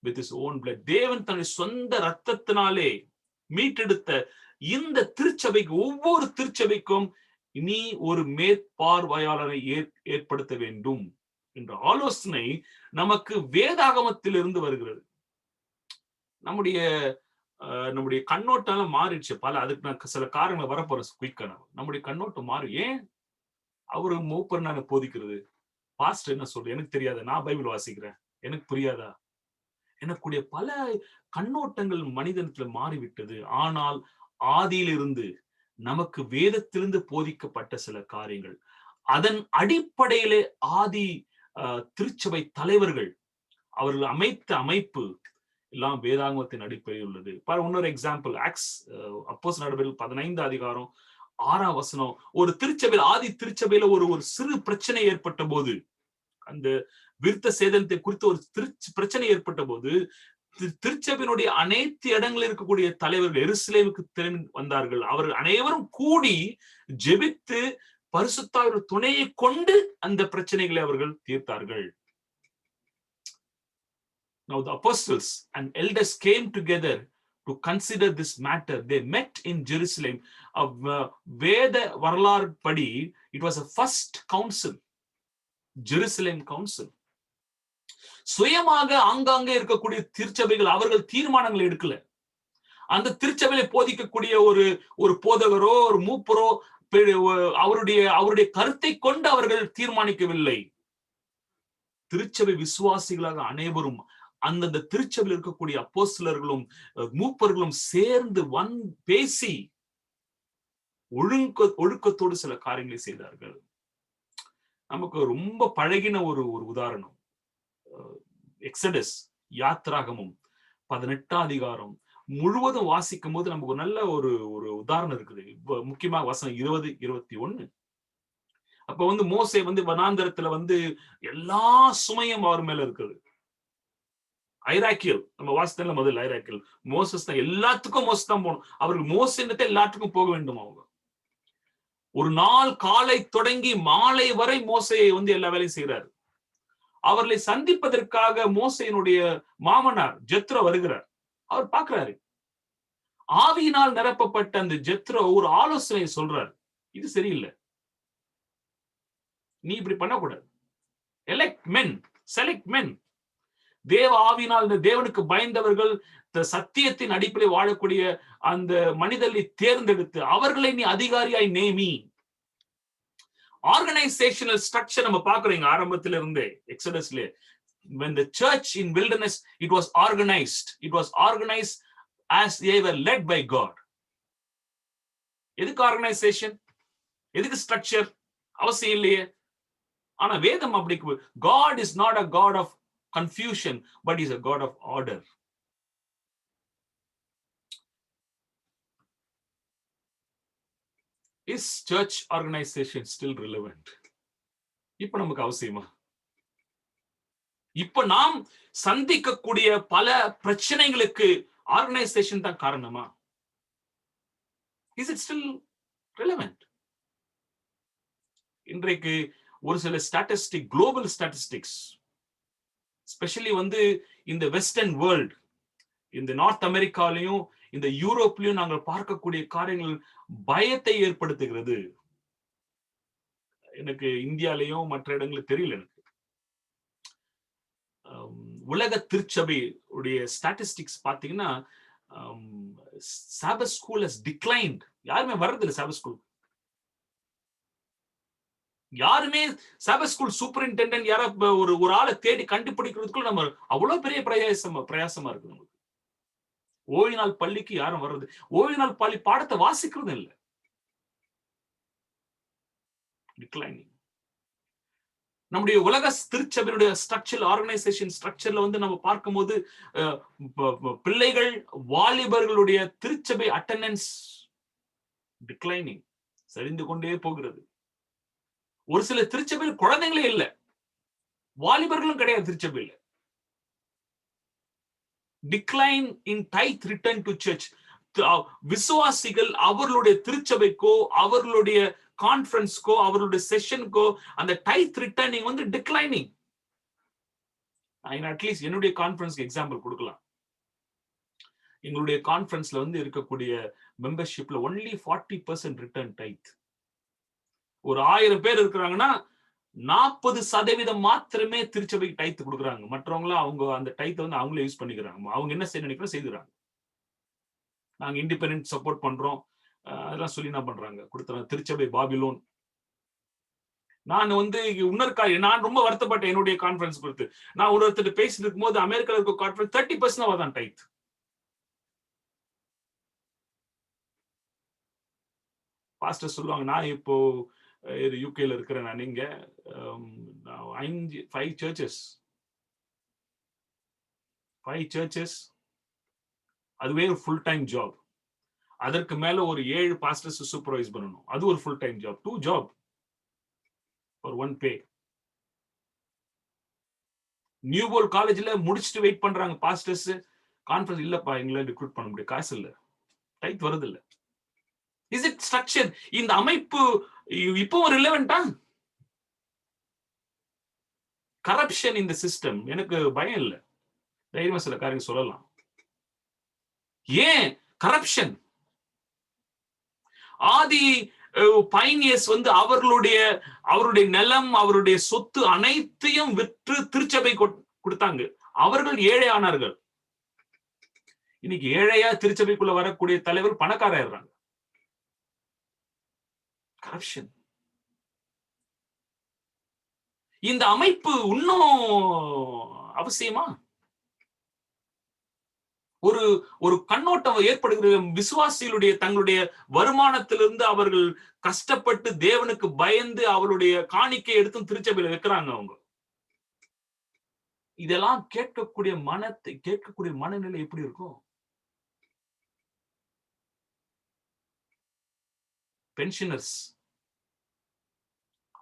with his own blood. தேவன் தன்னுடைய சொந்த ரத்தத்தினாலே மீட்டெடுத்த இந்த திருச்சபைக்கு, ஒவ்வொரு திருச்சபைக்கும் நீ ஒரு மேற்பார்வையாளரை ஏற்படுத்த வேண்டும் என்ற ஆலோசனை நமக்கு வேதாகமத்தில் இருந்து வருகிறது. நம்முடைய கண்ணோட்டம் மாறிடுச்சு. அதுக்கு நான் சில காரணங்கள் வரப்போறேன் குயிக்கா. நம்முடைய கண்ணோட்டம் மாறி, ஏன் அவரு மூப்பர் நாங்க போதிக்கிறது, பாஸ்டர் என்ன சொல்ற எனக்கு தெரியாத, நான் பைபிள் வாசிக்கிறேன் எனக்கு புரியாதா, எனக்குடைய பல கண்ணோட்டங்கள் மனிதனத்துல மாறிவிட்டது. ஆனால் ஆதியிலிருந்து நமக்கு வேதத்திலிருந்து போதிக்கப்பட்ட சில காரியங்கள், அதன் அடிப்படையிலே ஆதி திருச்சபை தலைவர்கள் அவர்கள் அமைத்த அமைப்பு எல்லாம் வேதாகமத்தின் அடிப்படையில் உள்ளது. இன்னொரு எக்ஸாம்பிள், அப்போஸ்தலர் நடபடிகள் 15ஆம் அதிகாரம் 6ஆம் வசனம். ஒரு திருச்சபையில், ஆதி திருச்சபையில ஒரு சிறு பிரச்சனை ஏற்பட்ட போது, அந்த விருத்த சேதனத்தை குறித்து ஒரு பிரச்சனை ஏற்பட்ட போது, திருச்சபையினுடைய அனைத்து இடங்களில் இருக்கக்கூடிய தலைவர்கள் எருசலேமுக்கு திரும்பி வந்தார்கள். அவர்கள் அனைவரும் கூடி ஜெபித்து பரிசுத்த ஆவியின் துணையை கொண்டு அந்த பிரச்சனைகளை அவர்கள் தீர்த்தார்கள். Now the apostles and elders came together to consider this matter. They met in Jerusalem. வேத வரலாறு படி it was a first council, Jerusalem council. சுயமாக ஆங்காங்கே இருக்கக்கூடிய திருச்சபைகள் அவர்கள் தீர்மானங்களை எடுக்கல. அந்த திருச்சபையில போதிக்கக்கூடிய ஒரு போதகரோ ஒரு மூப்பரோ அவருடைய கருத்தை கொண்டு அவர்கள் தீர்மானிக்கவில்லை. திருச்சபை விசுவாசிகளாக அனைவரும் அந்தந்த திருச்சபையில் இருக்கக்கூடிய அப்போஸ்தலர்களும் மூப்பர்களும் சேர்ந்து பேசி ஒழுக்கத்தோடு சில காரியங்களை செய்தார்கள். நமக்கு ரொம்ப பழகின ஒரு உதாரணம், எக்ஸடஸ், யாத்ராகமம் 18ஆம் அதிகாரம் முழுவதும் வாசிக்கும் போது நமக்கு ஒரு நல்ல ஒரு உதாரணம் இருக்குது. முக்கியமாக வசனம் 20, 21. அப்ப மோசே வனாந்தரத்துல எல்லா சுமையும் அவர் மேல இருக்குது. ஐராக்கியல் நம்ம வாசித்தல முதல்ல, ஐராக்கியல் மோசஸ் தான், எல்லாத்துக்கும் மோசஸ் தான் போகணும். அவர்கள் மோசத்தை எல்லாத்துக்கும் போக வேண்டும். அவங்க ஒரு நாள் காலை தொடங்கி மாலை வரை மோசையை எல்லா வேலையும் செய்யறாரு. அவர்களை சந்திப்பதற்காக மோசையினுடைய மாமனார் ஜெத்ரோ வருகிறார். அவர் பார்க்கிறாரு, ஆவியினால் நிரப்பப்பட்ட அந்த ஜெத்ரோ ஒரு ஆலோசனை சொல்றாரு, இது சரியில்லை, நீ இப்படி பண்ணக்கூடாது. செலக்ட் மென். தேவ ஆவியினால், இந்த தேவனுக்கு பயந்தவர்கள், சத்தியத்தின் அடிப்படையில் வாழக்கூடிய அந்த மனிதர்களை தேர்ந்தெடுத்து அவர்களை நீ அதிகாரியாய் நேமி. ஆர்கனைசேஷனல் ஸ்ட்ரக்சர் நம்ம பாக்குறோம் ஆரம்பத்துல இருந்தே எக்ஸடஸ்ல. when the church in wilderness, it was organized as they were led by God. எதுக்கு ஆர்கனைசேஷன், எதுக்கு ஸ்ட்ரக்சர் அவசியம் இல்லையே. ஆனா வேதம் அப்படி, God is not a God of confusion but is a God of order. Is church organization still relevant? இப்ப நமக்கு அவசியமா? இப்ப நாம் சந்திக்கக்கூடிய பல பிரச்சனைகளுக்கு ஆர்கனைசேஷன் தான் காரணமா? Is it still relevant? இன்றைக்கு ஒரு சில ஸ்டாட்டிஸ்டிக், குளோபல் ஸ்டாட்டிஸ்டிக்ஸ், ஸ்பெஷலி இந்த வெஸ்டர்ன் வேர்ல்ட், இந்த நார்த் அமெரிக்காலையும் இந்த யூரோப்லயும் நாங்கள் பார்க்கக்கூடிய காரியங்கள் பயத்தை ஏற்படுத்துகிறது. எனக்கு இந்தியாலையும் மற்ற இடங்களுக்கு தெரியல. எனக்கு உலக திருச்சபை உடைய ஸ்டாட்டிஸ்டிக்ஸ் பாத்தீங்கன்னா சாபத் ஸ்கூல் ஹஸ் டிக்ளைன்ட். யாருமே வர்றதில்லை சாபத் ஸ்கூல். யாருமே சாபத் ஸ்கூல் சூப்பரிண்டெண்டன்ட் யாரா ஒரு ஆளை தேடி கண்டுபிடிக்கிறதுக்குள்ள நம்ம அவ்வளவு பெரிய பிரயாசமா இருக்கு நமக்கு. ஓய்வு நாள் பள்ளிக்கு யாரும் வர்றது, ஓய்வு நாள் பள்ளி பாடத்தை வாசிக்கிறது இல்லை. டிக்ளைனிங். நம்முடைய உலக திருச்சபையுடைய ஸ்ட்ரக்சர், ஆர்கனைசேஷன் ஸ்ட்ரக்சர்ல நம்ம பார்க்கும்போது பிள்ளைகள், வாலிபர்களுடைய திருச்சபை அட்டெண்டன்ஸ் டிக்ளைனிங், சரிந்து கொண்டே போகிறது. ஒரு சில திருச்சபையில் குழந்தைங்களே இல்ல, வாலிபர்களும் கிடையாது திருச்சபையில். Decline in their return to church. விசுவாசிகள் அவர்களுடைய திருச்சபைக்கோ, அவர்களுடைய கான்ஃபரன்ஸ்க்கோ, அவர்களுடைய செஷனுக்கோ அந்த டைத் ரிட்டர்னிங் டிக்ளைனிங். அட்லீஸ்ட் என்னுடைய கான்ஃபரன்ஸ்க்கு எக்ஸாம்பிள் கொடுக்கலாம். எங்களுடைய கான்ஃபரன்ஸ்ல இருக்கக்கூடிய மெம்பர்ஷிப்ல ஒன்லி 40% ரிட்டர்ன் டைத். ஒரு 1000 பேர் இருக்கிறாங்கன்னா 40% மாத்திரமே திருச்சபைக்கு டைத் கொடுக்குறாங்க. மற்றவங்களாம் அவங்க அந்த டைத்தை அவங்களே யூஸ் பண்ணிக்கிறாங்க. அவங்க என்ன செய்ய நினைக்கிறோம் செய்துறாங்க. நாங்க இண்டிபெண்டன்ட் சப்போர்ட் பண்றோம் அதெல்லாம் சொல்லி என்ன பண்றாங்க கொடுத்துறாங்க. திருச்சபை பாபிலோன். நான் நான் ரொம்ப வருத்தப்பட்டேன் என்னுடைய கான்ஃபரன்ஸ் கொடுத்து. நான் ஒருத்தர் பேசிட்டு இருக்கும் போது அமெரிக்கால இருக்க கான்ஃபரன்ஸ் 30% தான் டைத். பாஸ்டர் சொல்லுவாங்க, நான் இப்போ யூகேல இருக்கிறேன், நான் இங்க 5 சர்ச்சஸ், அதுவே ஒரு ஃபுல் டைம் ஜாப். அதற்கு மேல ஒரு 7 பாஸ்டர்ஸ் சூப்பர்வைஸ் பண்ணணும், அது ஒரு full time job. 2 job for 1 பே. நியூபோல் காலேஜ்ல முடிச்சுட்டு வெயிட் பண்றாங்க பாஸ்டர்ஸ். கான்ஃபரன்ஸ் இல்லப்பா, எங்களால ரிக்ரூட் பண்ண முடியும், காசு இல்ல, டைத் வருது இல்ல. Is it structure? இந்த அமைப்பு இப்போ ரிலவெண்டா? கரப்ஷன் இந்த சிஸ்டம். எனக்கு பயம் இல்லை, தைரியமா சில காரியம் சொல்லலாம். ஏன் கரப்ஷன்? ஆதி பைனியர்ஸ் அவருடைய நிலம், அவருடைய சொத்து அனைத்தையும் விற்று திருச்சபை கொடுத்தாங்க. அவர்கள் ஏழை ஆனார்கள். இன்னைக்கு ஏழையா திருச்சபைக்குள்ள வரக்கூடிய தலைவர் பணக்காரர். கரப்ஷன். இந்த அமைப்பு இன்னும் அவசியமா? ஒரு கண்ணோட்டம் ஏற்படுகிற. விசுவாசிகளுடைய தங்களுடைய வருமானத்திலிருந்து அவர்கள் கஷ்டப்பட்டு தேவனுக்கு பயந்து அவருடைய காணிக்கை எடுத்து திருச்சபையில வைக்கிறாங்க. அவங்க இதெல்லாம் கேட்கக்கூடிய மனநிலை எப்படி இருக்கும்? பென்ஷனர்ஸ்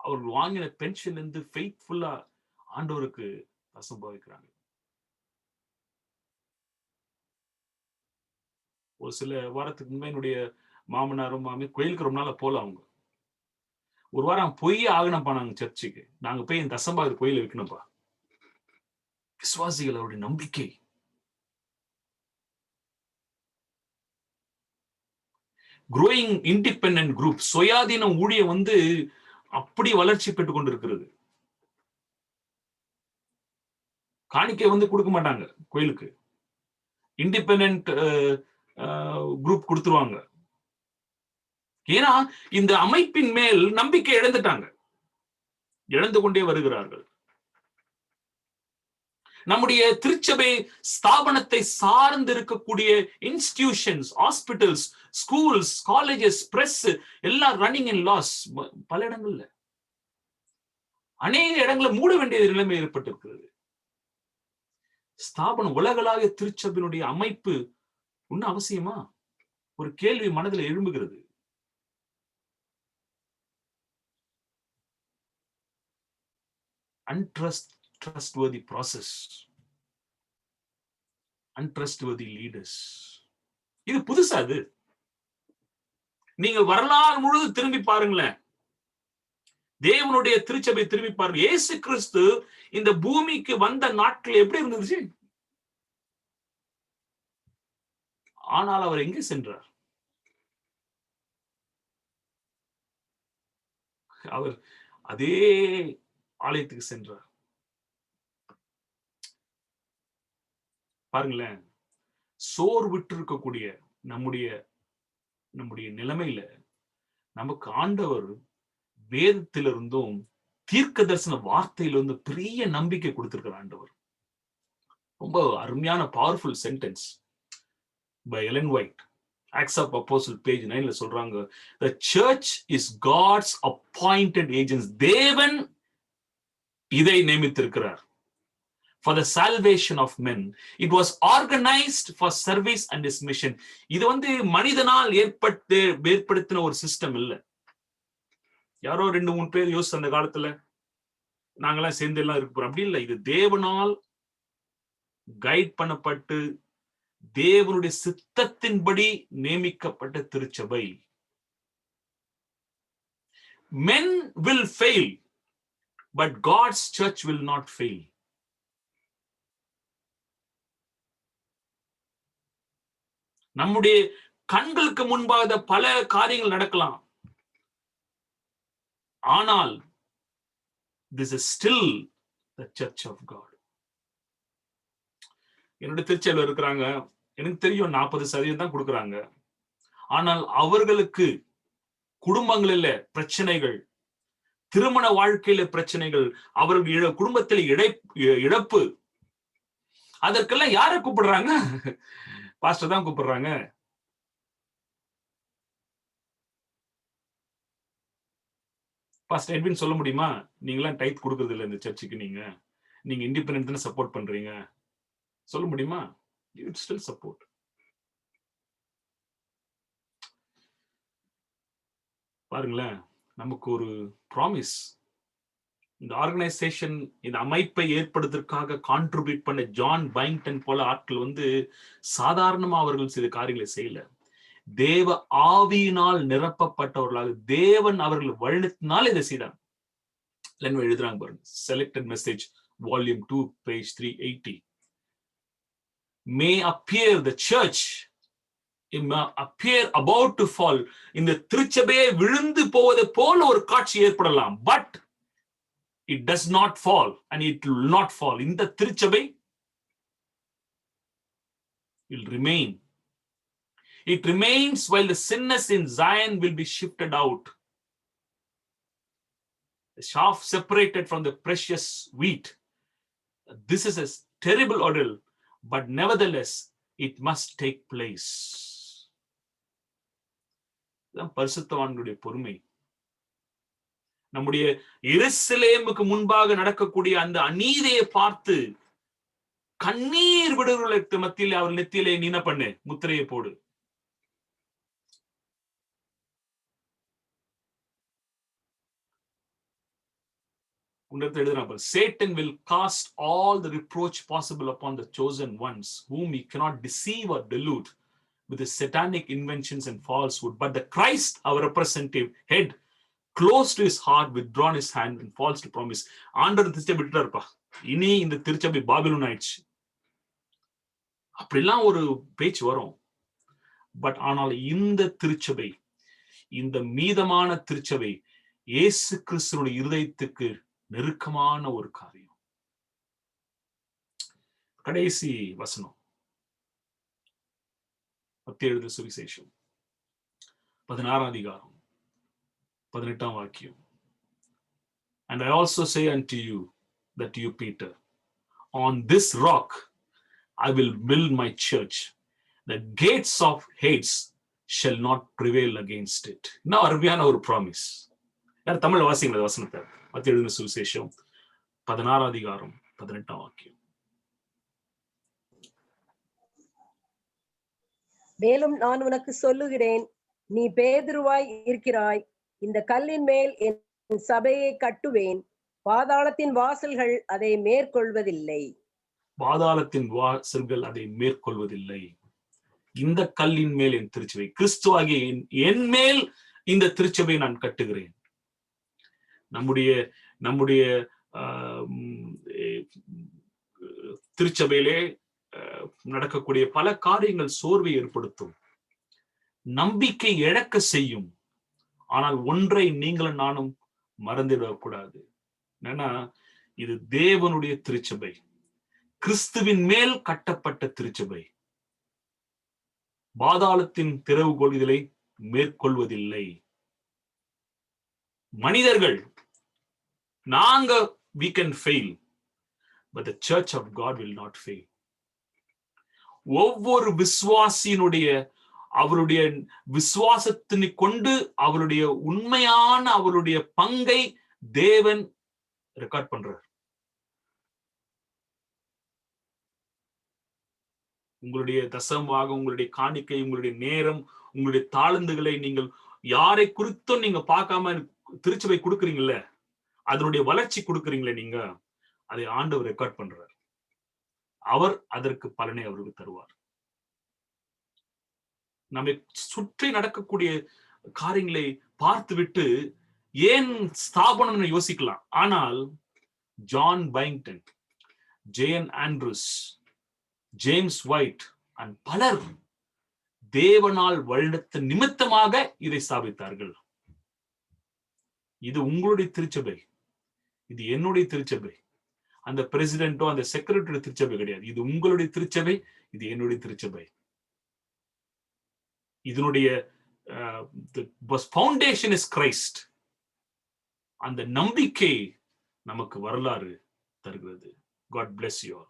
அவர்கள் வாங்கின பென்ஷன் இருந்து ஃபெய்த்ஃபுல்லா ஆண்டவருக்கு அசம்பாவிக்கிறாங்க. ஒரு சில வாரத்துக்கு முன்பு என்னுடைய மாமனாரும் மாமி கோயிலுக்கு ரொம்ப நாள போல. அவங்க ஒரு வாரம் போய் ஆகணும்ப்பா நாங்க சர்ச்சுக்கு. நாங்க போய் இந்த தசம்பாவது கோயில வைக்கணும்ப்பா. விசுவாசிகள் அவருடைய நம்பிக்கை. growing independent group, சுயாதீன ஊழியம் அப்படி வளர்ச்சி பெற்றுக் கொண்டிருக்கிறது. காணிக்கை கொடுக்க மாட்டாங்க கோயிலுக்கு. இண்டிபெண்டன்ட் குரூப் கொடுத்துருவாங்க. ஏன்னா இந்த அமைப்பின் மேல் நம்பிக்கை இழந்துட்டாங்க, இழந்து கொண்டே வருகிறார்கள். நம்முடைய திருச்சபை ஸ்தாபனத்தை சார்ந்து இருக்கக்கூடிய institutions, hospitals, schools, colleges, press எல்லாம் ரன்னிங் இன் லாஸ். பல இடங்கள்ல, அநேக இடங்கள்ல மூட வேண்டிய நிலைமை ஏற்பட்டிருக்கிறது. ஸ்தாபனம், உலகளாவிய திருச்சபையினுடைய அமைப்பு இன்னும் அவசியமா? ஒரு கேள்வி மனதில் எழும்புகிறது. untrustworthy process, untrustworthy leaders. இது புதுசா? அது நீங்கள் வரலாறு முழுது திரும்பி பாருங்களேன், தேவனுடைய திருச்சபை திரும்பி பாருங்க. இயேசு கிறிஸ்து இந்த பூமிக்கு வந்த நாட்கள் எப்படி இருந்துச்சு? ஆனால் அவர் எங்கே சென்றார்? அவர் அதே ஆலயத்துக்கு சென்றார். பாருங்களேன், சோர் விட்டு இருக்கக்கூடிய நம்முடைய நிலைமையில நமக்கு ஆண்டவர் வேதத்திலிருந்தும் தீர்க்க தரிசன வார்த்தையிலிருந்து பெரிய நம்பிக்கை கொடுத்திருக்கிற ஆண்டவர். ரொம்ப அருமையான powerful sentence by Ellen White, Acts of Apostles page 9 சொல்றாங்க, the church is God's appointed agents. தேவன் இதை நியமித்திருக்கிறார் for the salvation of men. It was organized for service and his mission. இது மனிதனால் ஏற்படுத்தின ஒரு சிஸ்டம் இல்ல. யாரோ 2-3 பேர் யோசிச்சு அந்த காலத்துல நாங்கெல்லாம் சேர்ந்து எல்லாம் இருக்க போறோம், அப்படி இல்லை. இது தேவனால் கைட் பண்ணப்பட்டு தேவனுடைய சித்தத்தின்படி நியமிக்கப்பட்ட திருச்சபை. Men will fail, but God's church will not fail. நம்முடைய கண்களுக்கு முன்பாக பல காரியங்கள் நடக்கலாம், ஆனால் this is still the church of God. என்னுடைய திருச்சபையில் இருக்கிறாங்க, எனக்கு தெரியும் 40% தான் கொடுக்குறாங்க. ஆனால் அவர்களுக்கு குடும்பங்களில பிரச்சனைகள், திருமண வாழ்க்கையில பிரச்சனைகள், அவர்கள் குடும்பத்தில் இழப்பு, அதற்கெல்லாம் யாரை கூப்பிடுறாங்க? பாஸ்டர் தான் கூப்பிடுறாங்க. பாஸ்டர் எட்வின் சொல்ல முடியுமா, நீங்களாம் டைத் கொடுக்கறது இல்லை இந்த சர்ச்சுக்கு, நீங்க இண்டிபெண்டன்ட் சப்போர்ட் பண்றீங்க சொல்ல முடியுமா? You would still support. பாருங்களேன், நமக்கு ஒரு ப்ராமிஸ். இந்த ஆர்கனைசேஷன், இந்த அமைப்பை ஏற்படுத்துவதற்காக கான்ட்ரிபியூட் பண்ண ஜான் பைங்டன் போல ஆட்கள் சாதாரணமா அவர்கள் சில காரியங்களை செய்யல. தேவ ஆவியினால் நிரப்பப்பட்டவர்களாக தேவன் அவர்கள் வழிநடத்தினால் இதை செய்தாங்க. எழுதுறாங்க பாருங்க, selected message volume 2 page 380. may appear the church appear about to fall. இந்த திருச்சபையை விழுந்து போவது போல ஒரு காட்சி ஏற்படலாம், but it does not fall and it will not fall. இந்த திருச்சபை will remain. It remains while the sinners in Zion will be shifted out. The chaff separated from the precious wheat. This is a terrible ordeal, but nevertheless it must take place. பரிசுத்தவான்களுடைய பொறுமை. நம்முடைய எருசலேமுக்கு முன்பாக நடக்கக்கூடிய அந்த அநீதியை பார்த்து கண்ணீர் விடுவர்களுக்கு மத்தியில் அவர் நெத்தியிலே நீன பண்ணு, முத்திரையை போடு. Satan will cast all the reproach possible upon the chosen ones, whom he cannot deceive or delude with his satanic inventions and falsehood. But the Christ, our representative head, close to his heart, withdrawn his hand and false to promise. ஆண்டவர் திருச்சபை விட்டுட்டாருப்பா, இனி இந்த திருச்சபை Babylon ஆயிடுச்சு, அப்படிலாம் ஒரு பேச்சு வரும். பட் ஆனால் இந்த திருச்சபை, இந்த மீதமான திருச்சபை இயேசு கிறிஸ்துவின் இருதயத்துக்கு நெருக்கமான ஒரு காரியம். கடைசி வசனம், மத்தேயு எழுதின சுவிசேஷம் 16 அதிகாரம் 18 வாக்கியம். And I also say unto you that you, Peter, on this rock I will build my church. The gates of Hades shall not prevail against it. இன்னும் அருமையான ஒரு ப்ராமிஸ். யார் தமிழ் வாசிங்களா வசனத்தை? மத்தேயு எழுதின சுவிசேஷம் 16 அதிகாரம் 18 வாக்கியம். மேலும் நான் உனக்கு சொல்லுகிறேன், நீ பேதுருவாய் இருக்கிறாய், இந்த கல்லின் மேல் என் சபையை கட்டுவேன், பாதாளத்தின் வாசல்கள் அதை மேற்கொள்வதில்லை. பாதாளத்தின் வாசல்கள் அதை மேற்கொள்வதில்லை. இந்த கல்லின் மேல் என் திருச்சபை, கிறிஸ்துவாகிய என் மேல் இந்த திருச்சபை நான் கட்டுகிறேன். நம்முடைய திருச்சபையிலே நடக்கக்கூடிய பல காரியங்கள் சோர்வை ஏற்படுத்தும், நம்பிக்கை இழக்க செய்யும். ஆனால் ஒன்றை நீங்களும் நானும் மறந்துவிடக்கூடாது. என்னன்னா, இது தேவனுடைய திருச்சபை, கிறிஸ்துவின் மேல் கட்டப்பட்ட திருச்சபை. பாதாளத்தின் திறவுகோல் இதிலை மேற்கொள்வதில்லை. மனிதர்கள் நாங்க we can fail, but the church of God will not fail. ஒவ்வொரு விசுவாசியினுடைய அவருடைய விசுவாசத்தினை கொண்டு அவருடைய உண்மையான அவருடைய பங்கை தேவன் ரெக்கார்ட் பண்றார். உங்களுடைய தசமாக, உங்களுடைய காணிக்கை, உங்களுடைய நேரம், உங்களுடைய தாளந்துகளை நீங்கள் யாரை குறித்தும் நீங்க பார்க்காம திருச்சபை கொடுக்குறீங்கல்ல, அதனுடைய வளர்ச்சி கொடுக்குறீங்களே, நீங்க அதை ஆண்டவர் ரெக்கார்ட் பண்றார். அவர் அதற்கு பலனை அவருக்கு தருவார். நம்மை சுற்றி நடக்கக்கூடிய காரியங்களை பார்த்துவிட்டு ஏன் ஸ்தாபனம் யோசிக்கலாம். ஆனால் John Byington, J N Andrews, James White and பலர் தேவனால் வழிநடத்த நிமித்தமாக இதை ஸ்தாபித்தார்கள். இது உங்களுடைய திருச்சபை, இது என்னுடைய திருச்சபை. அந்த பிரசிடென்ட்டோ அந்த செக்ரட்டரி திருச்சபை கிடையாது. இது உங்களுடைய திருச்சபை, இது என்னுடைய திருச்சபை. இதனுடைய ஃபவுண்டேஷன் இஸ் கிரைஸ்ட். அந்த நம்பிக்கை நமக்கு வரலாறு தருகிறது. God bless you all.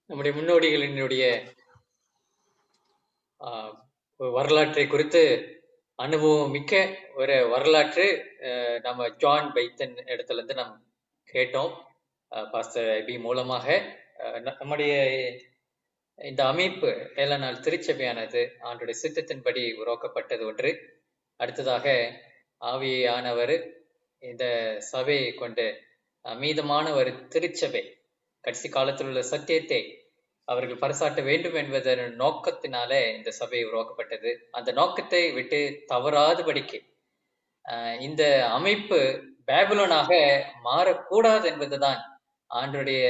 நம்முடைய முன்னோடிகளினுடைய வரலாற்றை குறித்து அனுபவம் மிக்க ஒரு வரலாற்று நம்ம ஜான் பைத்தன் இடத்துல இருந்து நாம் கேட்டோம். பாஸ்டர் ஐபி மூலமாக நம்முடைய இந்த அமைப்பு 7 நாள் திருச்சபையானது ஆண்டுடைய சித்தத்தின்படி உருவாக்கப்பட்டது ஒன்று. அடுத்ததாக ஆவியானவர் இந்த சபையை கொண்டு மீதமான ஒரு திருச்சபை கடைசி காலத்தில் உள்ள சத்தியத்தை அவர்கள் பறைசாட்ட வேண்டும் என்பதன் நோக்கத்தினாலே இந்த சபை உருவாக்கப்பட்டது. அந்த நோக்கத்தை விட்டு தவறாதபடிக்கு இந்த அமைப்பு பேபிலோனாக மாறக்கூடாது என்பதுதான் ஆண்டுடைய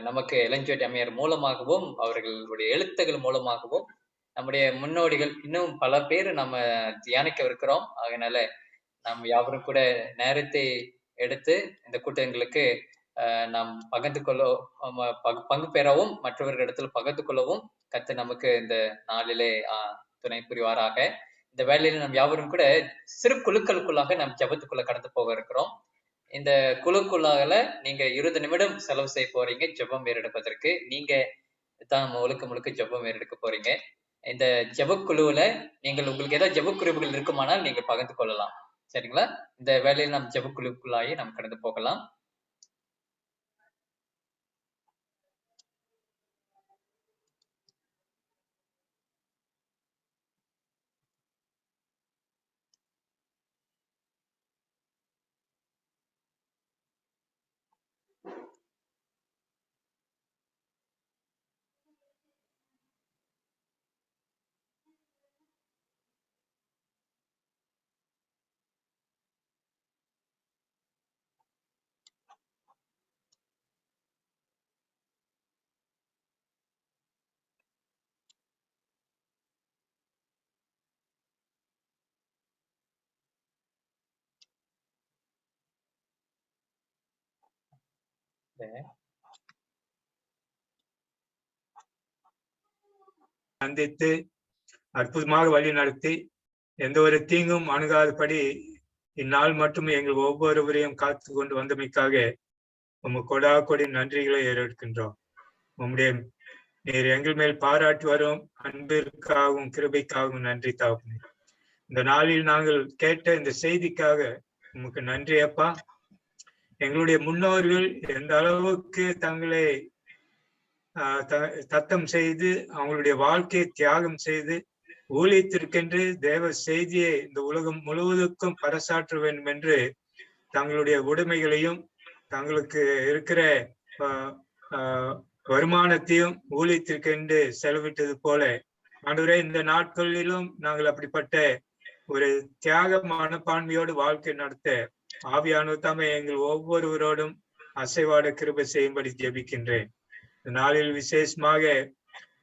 நமக்கு எலஞ்சோட் அம்மையார் மூலமாகவும் அவர்களுடைய எழுத்துக்கள் மூலமாகவும் நம்முடைய முன்னோடிகள் இன்னும் பல பேர் நம்ம தியானிக்கவிருக்கிறோம். அதனால நாம் யாவரும் கூட நேரத்தை எடுத்து இந்த கூட்டங்களுக்கு நாம் பகிர்ந்து பங்கு பெறவும் மற்றவர்களிடத்தில் பகிர்ந்து கொள்ளவும் கர்த்தர் நமக்கு இந்த நாளிலே துணை புரிவாராக. இந்த வேலையில நாம் யாவரும் கூட சிறு குழுக்களுக்குள்ளாக நாம் ஜபத்துக்குள்ள கடந்து போக இருக்கிறோம். இந்த குழுக்குள்ளாக நீங்க 20 நிமிடம் செலவு செய்ய போறீங்க ஜபம் ஏறெடுப்பதற்கு. நீங்க தான் முழுக்க ஜபம் ஏறெடுக்க போறீங்க. இந்த ஜபக்குழுவுல நீங்கள் உங்களுக்கு ஏதாவது ஜபக்குறிப்புகள் இருக்குமானால் நீங்க பகிர்ந்து கொள்ளலாம். சரிங்களா? இந்த வேலையில் நாம் ஜபக்குழுக்குள்ளாகி நாம் கடந்து போகலாம். சந்தித்து அற்புதமாக வழி நடத்தி எந்த ஒரு தீங்கும் அணுகாதபடி இந்நாள் மட்டும் எங்கள் ஒவ்வொருவரையும் காத்து கொண்டு வந்தமைக்காக உமக்கு கொடா கொடி நன்றிகளை ஏறெடுக்கின்றோம். உம்முடைய நீர் எங்கள் மேல் பாராட்டி வரும் அன்பிற்காகவும் கிருபைக்காகவும் நன்றி தாப்பனே. இந்த நாளில் நாங்கள் கேட்ட இந்த செய்திக்காக உமக்கு நன்றி அப்பா. எங்களுடைய முன்னோர்கள் எந்த அளவுக்கு தங்களை தத்தம் செய்து அவங்களுடைய வாழ்க்கையை தியாகம் செய்து ஊழியத்திற்கென்று தேவ செய்தியை இந்த உலகம் முழுவதுக்கும் பறைசாற்ற வேண்டும் என்று தங்களுடைய உடைமைகளையும் தங்களுக்கு இருக்கிற வருமானத்தையும் ஊழியத்திற்கென்று செலவிட்டது போல ஆண்டவரே, இந்த நாட்களிலும் நாங்கள் அப்படிப்பட்ட ஒரு தியாக மனப்பான்மையோடு வாழ்க்கை நடத்த ஆவியானவர் தாமே எங்கள் ஒவ்வொருவரோடும் அசைவாட கிருபை செய்யும்படி ஜெபிக்கின்றேன். இந்த நாளில் விசேஷமாக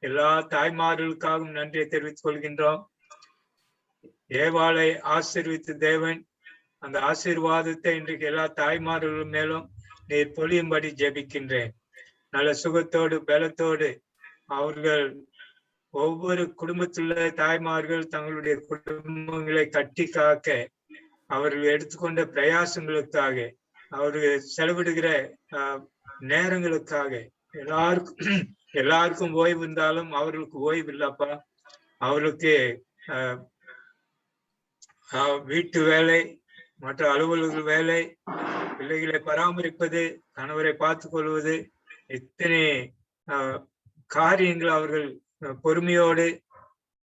எல்லா தாய்மார்களுக்காகவும் நன்றியை தெரிவித்துக் கொள்கின்றோம். ஏவாளை ஆசீர்வித்த தேவன் அந்த ஆசீர்வாதத்தை இன்றைக்கு எல்லா தாய்மார்கள் மேலும் நீர் பொழியும்படி ஜெபிக்கின்றேன். நல்ல சுகத்தோடு பலத்தோடு அவர்கள் ஒவ்வொரு குடும்பத்திலுள்ள தாய்மார்கள் தங்களுடைய குடும்பங்களை கட்டி காக்க அவர்கள் எடுத்துக்கொண்ட பிரயாசங்களுக்காக அவர்கள் செலவிடுகிற நேரங்களுக்காக எல்லாருக்கும் ஓய்வு இருந்தாலும் அவர்களுக்கு ஓய்வு இல்லப்பா. அவர்களுக்கு வீட்டு வேலை, மற்ற அலுவலக வேலை, பிள்ளைகளை பராமரிப்பது, கணவரை பார்த்துக் கொள்வது, இத்தனை காரியங்கள் அவர்கள் பொறுமையோடு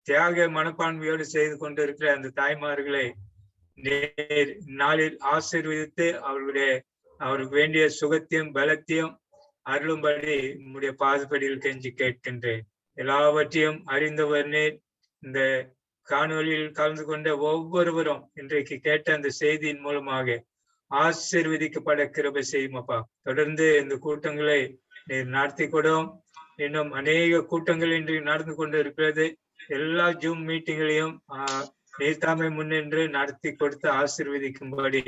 தியாக மனப்பான்மையோடு செய்து கொண்டிருக்கிற அந்த தாய்மார்களை நாளில் ஆசீர்வதித்து அவர்களுக்கு வேண்டிய சுகத்தையும் பலத்தையும் அருளும்படி நம்முடைய பாதுபடியில் கெஞ்சி கேட்கின்றேன். எல்லாவற்றையும் அறிந்தவர் நீர். இந்த காணொலியில் கலந்து கொண்ட ஒவ்வொருவரும் இன்றைக்கு கேட்ட அந்த செய்தியின் மூலமாக ஆசீர்வதிக்கப்பட கிருபை செய்யுமப்பா. தொடர்ந்து இந்த கூட்டங்களை நீர் நடத்தி கொடும். இன்னும் அநேக கூட்டங்கள் இன்று நடந்து கொண்டு இருக்கிறது. எல்லா ஜூம் மீட்டிங்களையும் நீர்தாமை முன்னின்று நடத்தி கொடுத்து ஆசீர்வதிக்கும்படி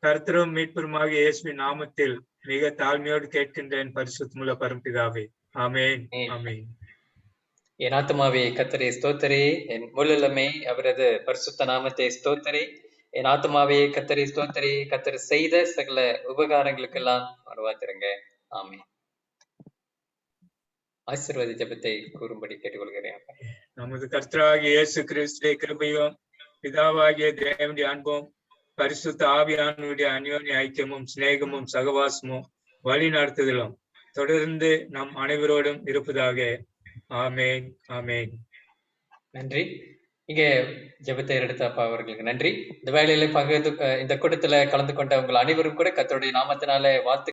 கர்த்தரும் மீட்பருமாக இயேசுவின் நாமத்தில் மிக தாழ்மையோடு கேட்கின்றேன் பரிசுத்தமுள்ள பரம்பிதாவே. ஆமேன், ஆமேன். என் ஆத்மாவே கர்த்தரை ஸ்தோத்திரே, என் முழுமே அவரது பரிசுத்த நாமத்தை ஸ்தோத்திரே. என் ஆத்மாவே கர்த்தரை ஸ்தோத்திரே, கர்த்தர் செய்த சகல உபகாரங்களுக்கெல்லாம் மறவாத்திருங்க. ஆமேன். ஆசீர்வாத ஜெபத்தை கூறும்படி கேட்டுக்கொள்கிறேன். நமது கர்த்தராகிய இயேசு கிறிஸ்துவின் கிருபையும் பிதாவாகிய தேவனுடைய அன்பும் பரிசுத்த ஆவியானவருடைய அந்யோன்ய ஐக்கியமும் சிநேகமும் சகவாசமும் வழி நடத்துதலும் தொடர்ந்து நம் அனைவரோடும் இருப்பதாக. ஆமேன், ஆமேன். நன்றி. இங்க ஜெபத்தை எடுத்த அப்பா அவர்களுக்கு நன்றி. இந்த வேலையில இந்த கூட்டத்துல கலந்து கொண்ட உங்கள் அனைவரும் கூட கர்த்தருடைய நாமத்தினால வாழ்த்து